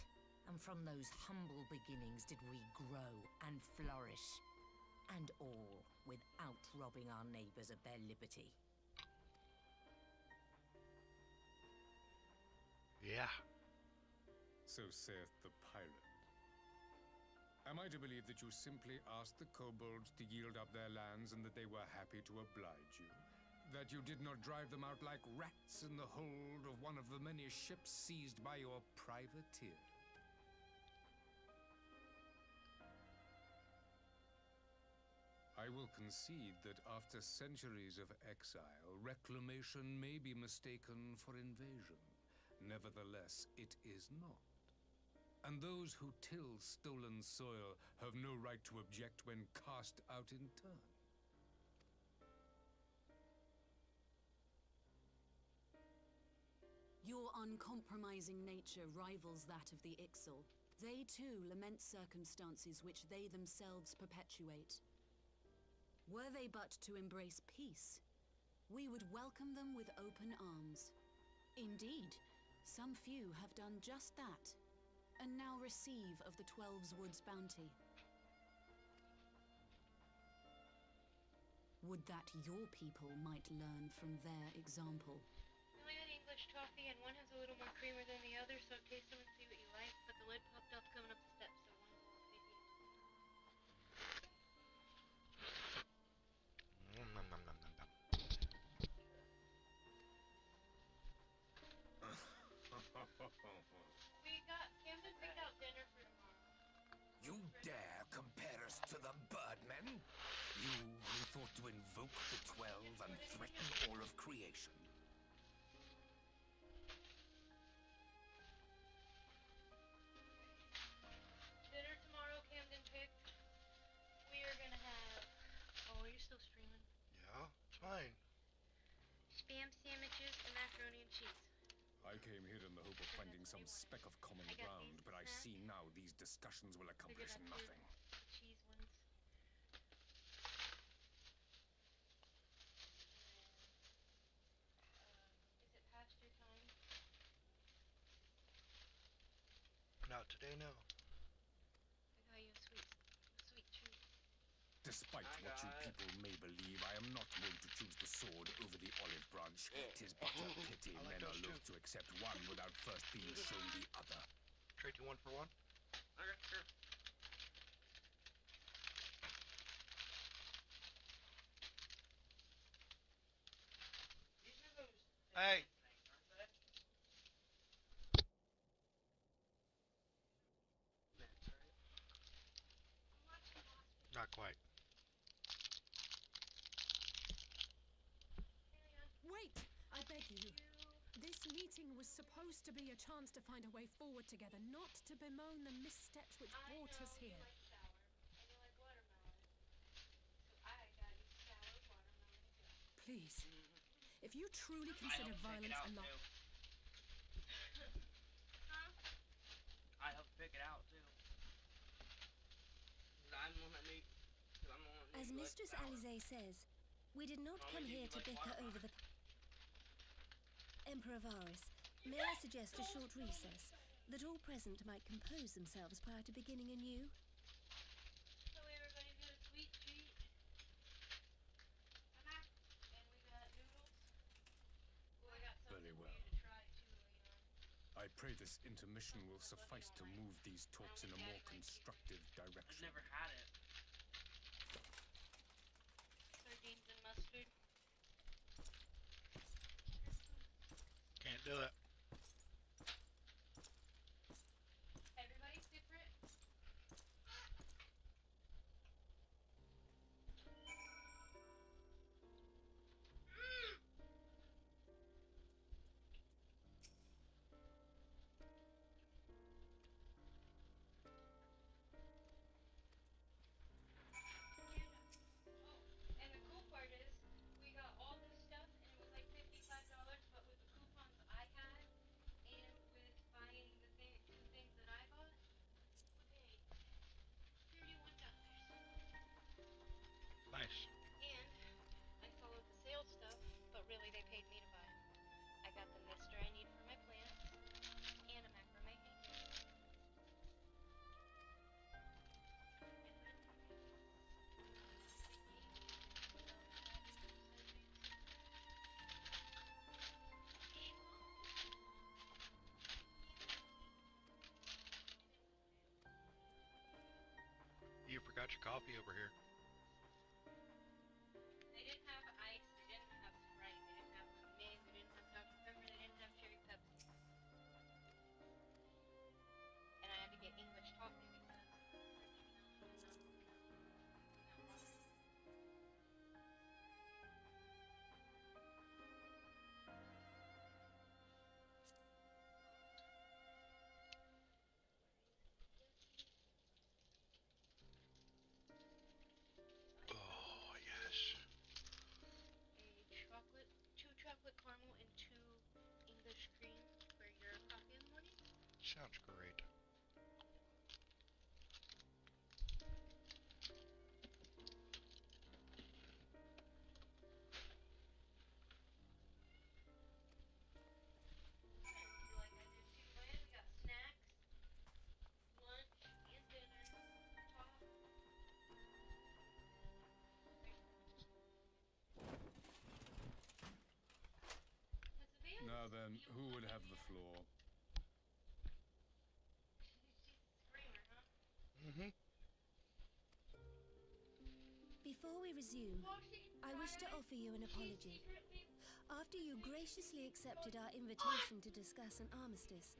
and from those humble beginnings did we grow and flourish. And all without robbing our neighbors of their liberty. Yeah. So saith the pirate. Am I to believe that you simply asked the kobolds to yield up their lands and that they were happy to oblige you? That you did not drive them out like rats in the hold of one of the many ships seized by your privateer? I will concede that after centuries of exile, reclamation may be mistaken for invasion. Nevertheless, it is not. And those who till stolen soil have no right to object when cast out in turn. Your uncompromising nature rivals that of the Ixal. They too lament circumstances which they themselves perpetuate. Were they but to embrace peace, we would welcome them with open arms. Indeed, some few have done just that, and now receive of the Twelves Woods bounty. Would that your people might learn from their example. I only had English toffee, and one has a little more creamer than the other, so taste them and see what you like. But the lid popped off coming up the steps, so one will maybe. Nom, nom, nom, nom, nom, nom. Fine. Spam sandwiches and macaroni and cheese. I came here in the hope of finding some speck of common I got ground, these but I snacks. see now these discussions will accomplish Figured I'd do nothing. the cheese ones. Is it past your time? Not today, no. I got you a sweet treat. Despite what you people may believe, I am not going to choose the sword over the olive branch. 'Tis but a pity I like men are those loath too. to accept one without first being shown the other. Trade you 1 for 1? Okay, sure. These are those Hey! things, aren't they? Mints, right? Not quite. Wait! I beg you. This meeting was supposed to be a chance to find a way forward together, not to bemoan the missteps which brought us here. You like sour, and you like watermelon. So I got you sour watermelon as well. Please, if you truly consider violence a lot. Huh? I helped pick it out too. I'm the one that made. I'm the one that As made Mistress sour. Alisaie says, we did not How come many here do to you like bicker over the... Emperor Varus, may I suggest a short recess, that all present might compose themselves prior to beginning anew? So everybody get a sweet treat. And we got noodles. Oh, I got something Very for well. you to try too, Leon. I pray this intermission will suffice to move these talks in a more constructive I've direction. never had it. Sardines and mustard. Can't do it. Everybody's different. And the cool part is, we got all this stuff, and it was like $55, but with the coupons I had, and with buying the two things that I bought, we paid $31. Nice. And I followed the sales stuff, but really they paid me to buy it. I got the mister I need for my plants, and a macrame hanger. You forgot your coffee over here. They didn't have ice, they didn't have Sprite, they didn't have mint, they didn't have Dr. Pepper, they didn't have cherry Pepsi. And I had to get English coffee because Oh, yes. two chocolate caramel and 2 English cream for your coffee in the morning. Sounds great. Like I did too, Lynn. We got snacks, lunch, and dinner. Top. Now then, who would have the floor? Mm-hmm. Before we resume, I wish to offer you an apology. After you graciously accepted our invitation to discuss an armistice,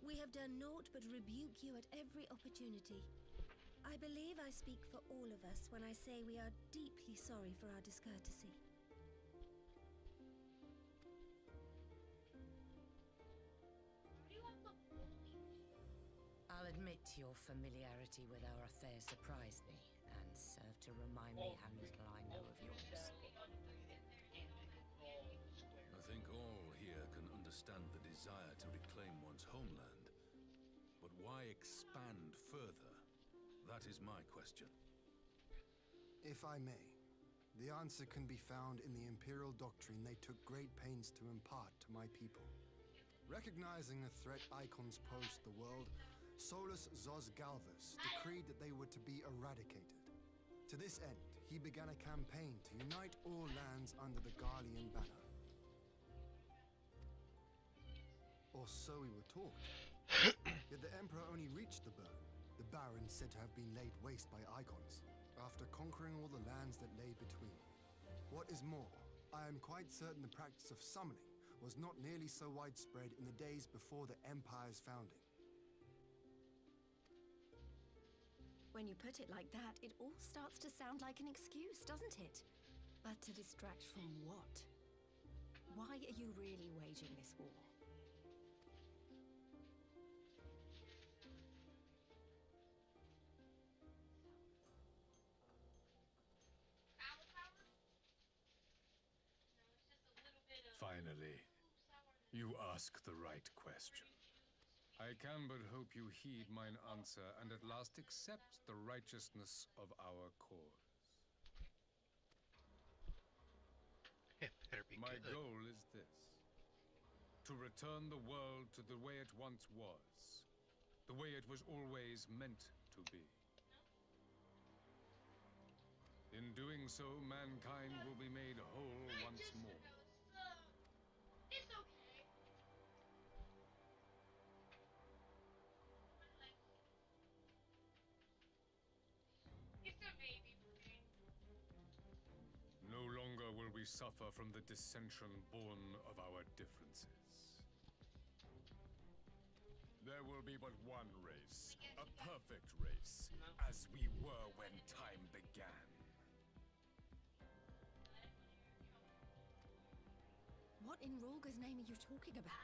we have done naught but rebuke you at every opportunity. I believe I speak for all of us when I say we are deeply sorry for our discourtesy. I'll admit your familiarity with our affairs surprised me, and served to remind me how little I know of yours. understand the desire to reclaim one's homeland. But why expand further? That is my question. If I may, the answer can be found in the Imperial doctrine they took great pains to impart to my people. Recognizing the threat Icons posed the world, Solus Zos Galvus decreed that they were to be eradicated. To this end, he began a campaign to unite all lands under the Garlean banner. Or so we were taught. Yet the Emperor only reached the burn, the Barrens said to have been laid waste by Icons, after conquering all the lands that lay between. What is more, I am quite certain the practice of summoning was not nearly so widespread in the days before the Empire's founding. When you put it like that, it all starts to sound like an excuse, doesn't it? But to distract from what? Why are you really waging this war? Finally, you ask the right question. I can but hope you heed mine answer and at last accept the righteousness of our cause. It better be My good. goal is this: to return the world to the way it once was, the way it was always meant to be. In doing so, mankind will be made whole once more. It's okay. It's a baby brain. No longer will we suffer from the dissension born of our differences. There will be but one race, a perfect race, as we were when time began. What in Rulga's name are you talking about?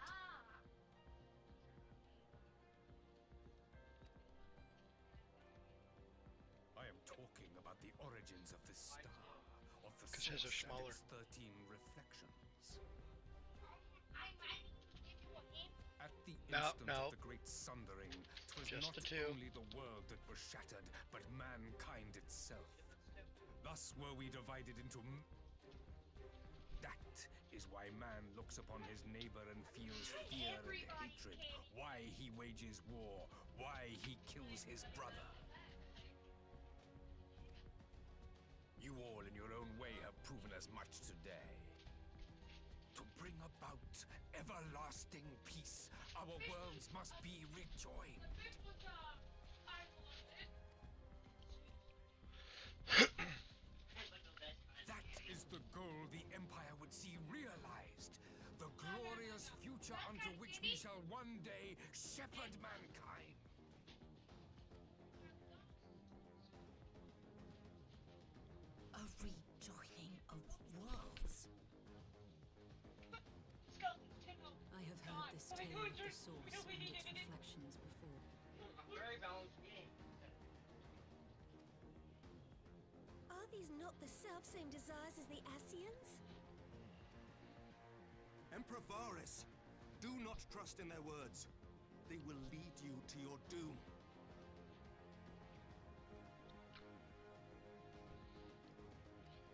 I am talking about the origins of the star, of the 'Cause his are source and smaller. its 13 reflections. I'm ready into a game. At the No, instant no. of the great sundering, 'twas Just not the two. only the world that was shattered, but mankind itself. Thus were we divided into That is why man looks upon his neighbor and feels fear and hatred. Why he wages war. Why he kills his brother. You all in your own way have proven as much today. To bring about everlasting peace, our worlds must be rejoined. This was I love it. That is the goal the Empire would see realized. The glorious future unto which we shall one day shepherd mankind. A rejoining of worlds. I have heard this tale of the source and its reflections before. Very balanced game. Are these not the self-same desires as the Ascians? Emperor Varys, do not trust in their words. They will lead you to your doom.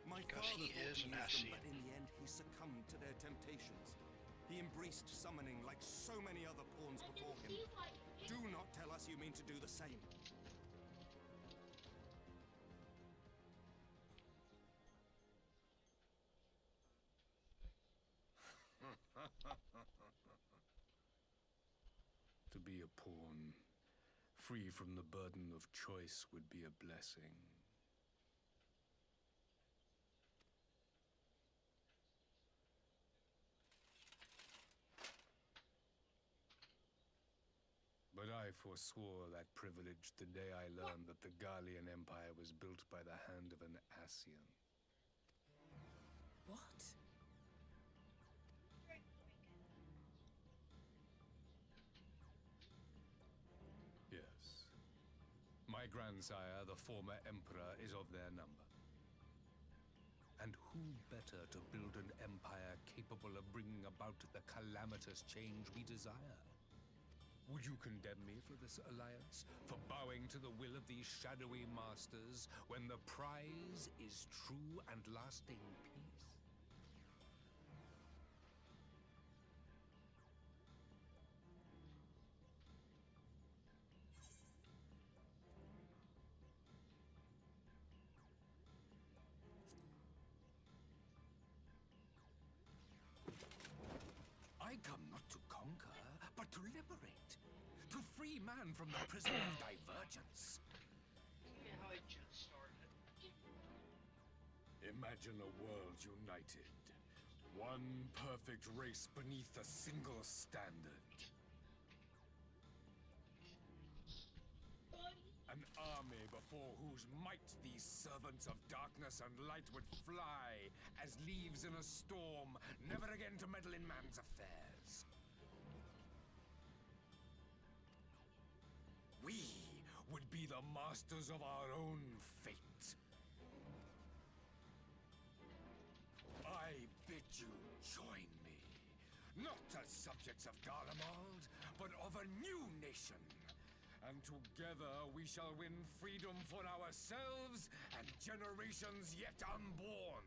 My Because father he thought is to an use them, Ascian. but in the end he succumbed to their temptations. He embraced summoning like so many other pawns before him. Do not tell us you mean to do the same. To be a pawn, free from the burden of choice, would be a blessing. But I forswore that privilege the day I learned that the Garlean Empire was built by the hand of an Ascian. What? Yes. My grandsire, the former emperor, is of their number. And who who better to build an empire capable of bringing about the calamitous change we desire? Would you condemn me for this alliance? For bowing to the will of these shadowy masters when the prize is true and lasting peace? I come not to conquer, but to liberate. To free man from the prison of divergence. See how it just started. Imagine a world united. One perfect race beneath a single standard. An army before whose might these servants of darkness and light would fly as leaves in a storm, never again to meddle in man's affairs. We would be the masters of our own fate. I bid you join me, not as subjects of Garlemald, but of a new nation. And together we shall win freedom for ourselves and generations yet unborn.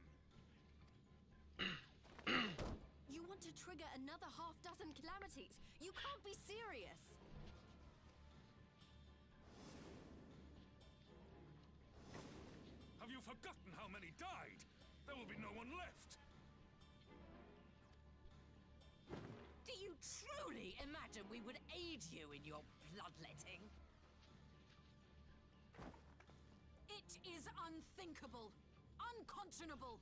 You want to trigger another half-dozen calamities? You can't be serious! Have you forgotten how many died? There will be no one left. Do you truly imagine we would aid you in your bloodletting? It is unthinkable, unconscionable.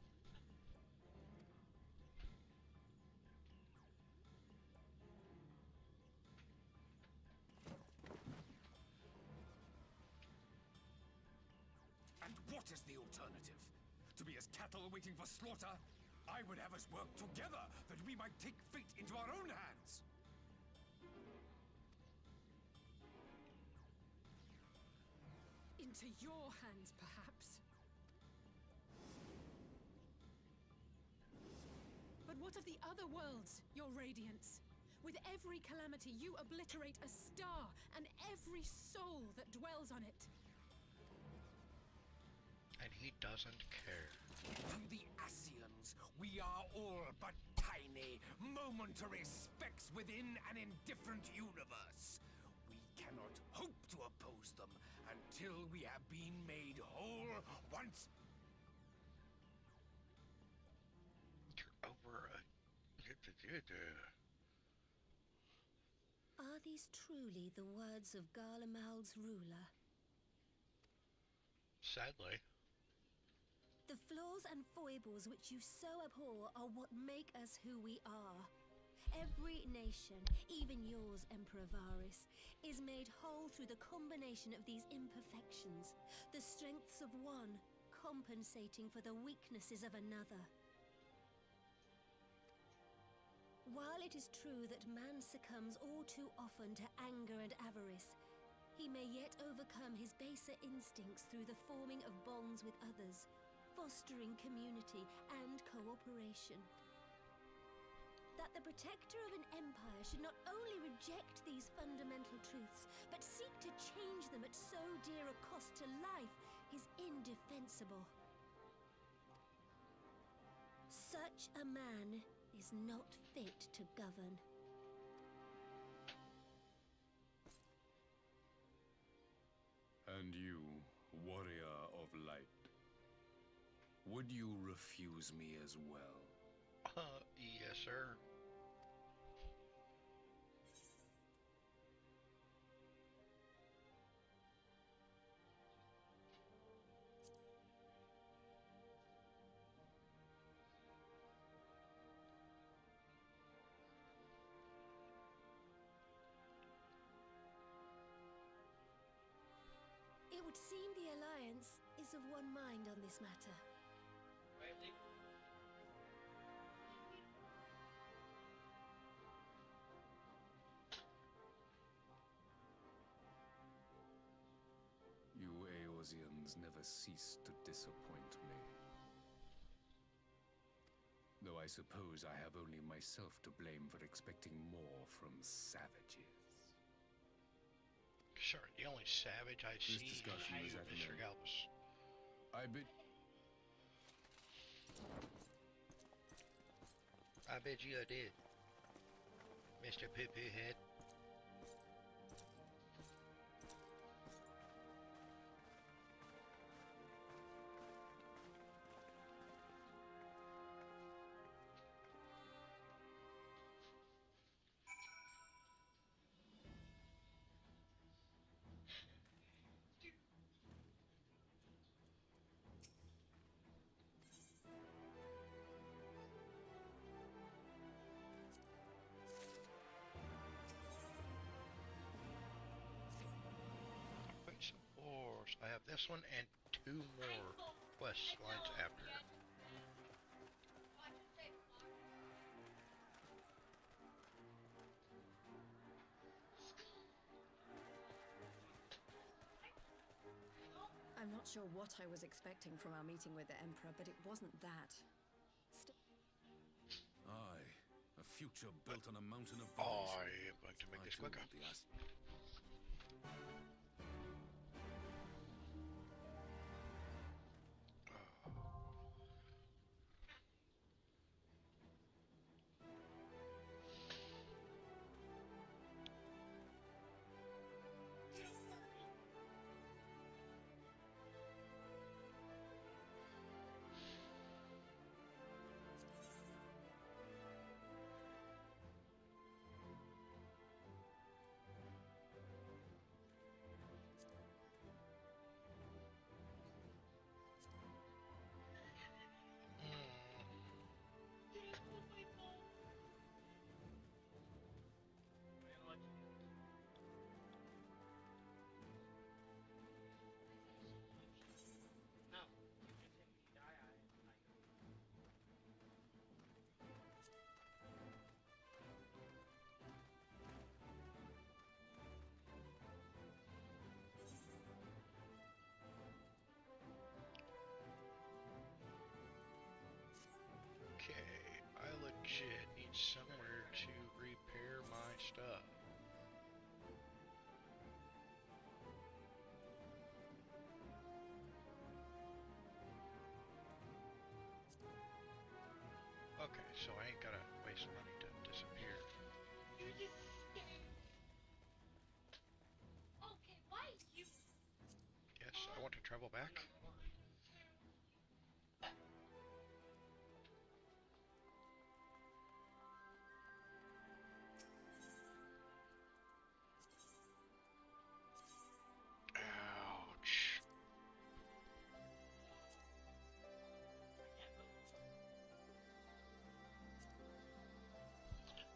And what is the alternative? To be as cattle waiting for slaughter? I would have us work together that we might take fate into our own hands. Into your hands, perhaps. But what of the other worlds, your radiance? With every calamity, you obliterate a star and every soul that dwells on it. And he doesn't care. To the Ascians, we are all but tiny, momentary specks within an indifferent universe. We cannot hope to oppose them until we have been made whole once. You're over a... Are these truly the words of Garlemald's ruler? Sadly. The flaws and foibles which you so abhor are what make us who we are. Every nation, even yours, Emperor Varys, is made whole through the combination of these imperfections, the strengths of one compensating for the weaknesses of another. While it is true that man succumbs all too often to anger and avarice, he may yet overcome his baser instincts through the forming of bonds with others, fostering community and cooperation. That the protector of an empire should not only reject these fundamental truths, but seek to change them at so dear a cost to life is indefensible. Such a man is not fit to govern. And you, warrior of light, would you refuse me as well? Yes, sir. It would seem the Alliance is of one mind on this matter. Rightly. You Eosians never cease to disappoint me. suppose I have only myself to blame for expecting more from savages. Sir, the only savage I see is discussion is you, at an Mr. end. Galbus. I bet you I did, Mr. Poo-Poo Head. I have this one and 2 more quest lines after. I'm not sure what I was expecting from our meeting with the Emperor, but it wasn't that. Aye, a future built on a mountain of I valleys. am going to make this quicker. Okay, I legit need somewhere to repair my stuff. Okay, so I ain't gotta waste money to disappear. Okay, why you? Yes, I want to travel back. Ouch.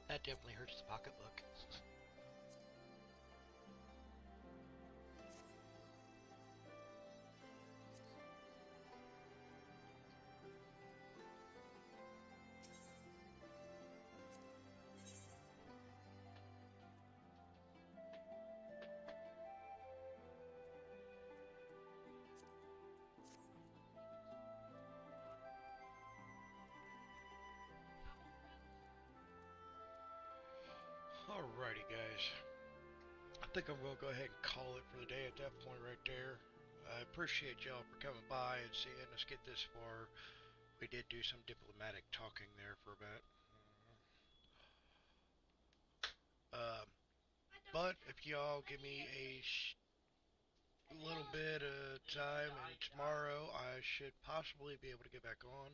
That definitely hurts the pocketbook. Alrighty, guys. I think I'm going to go ahead and call it for the day at that point right there. I appreciate y'all for coming by and seeing us get this far. We did do some diplomatic talking there for a bit. But if y'all give me a little bit of time, and tomorrow I should possibly be able to get back on.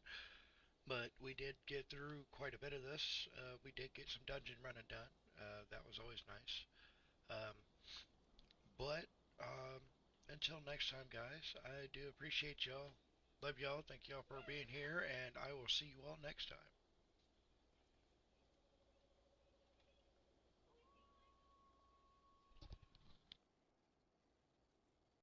But we did get through quite a bit of this. We did get some dungeon running done. That was always nice. Um, but until next time, guys, I do appreciate y'all. Love y'all. Thank y'all for being here, and I will see you all next time.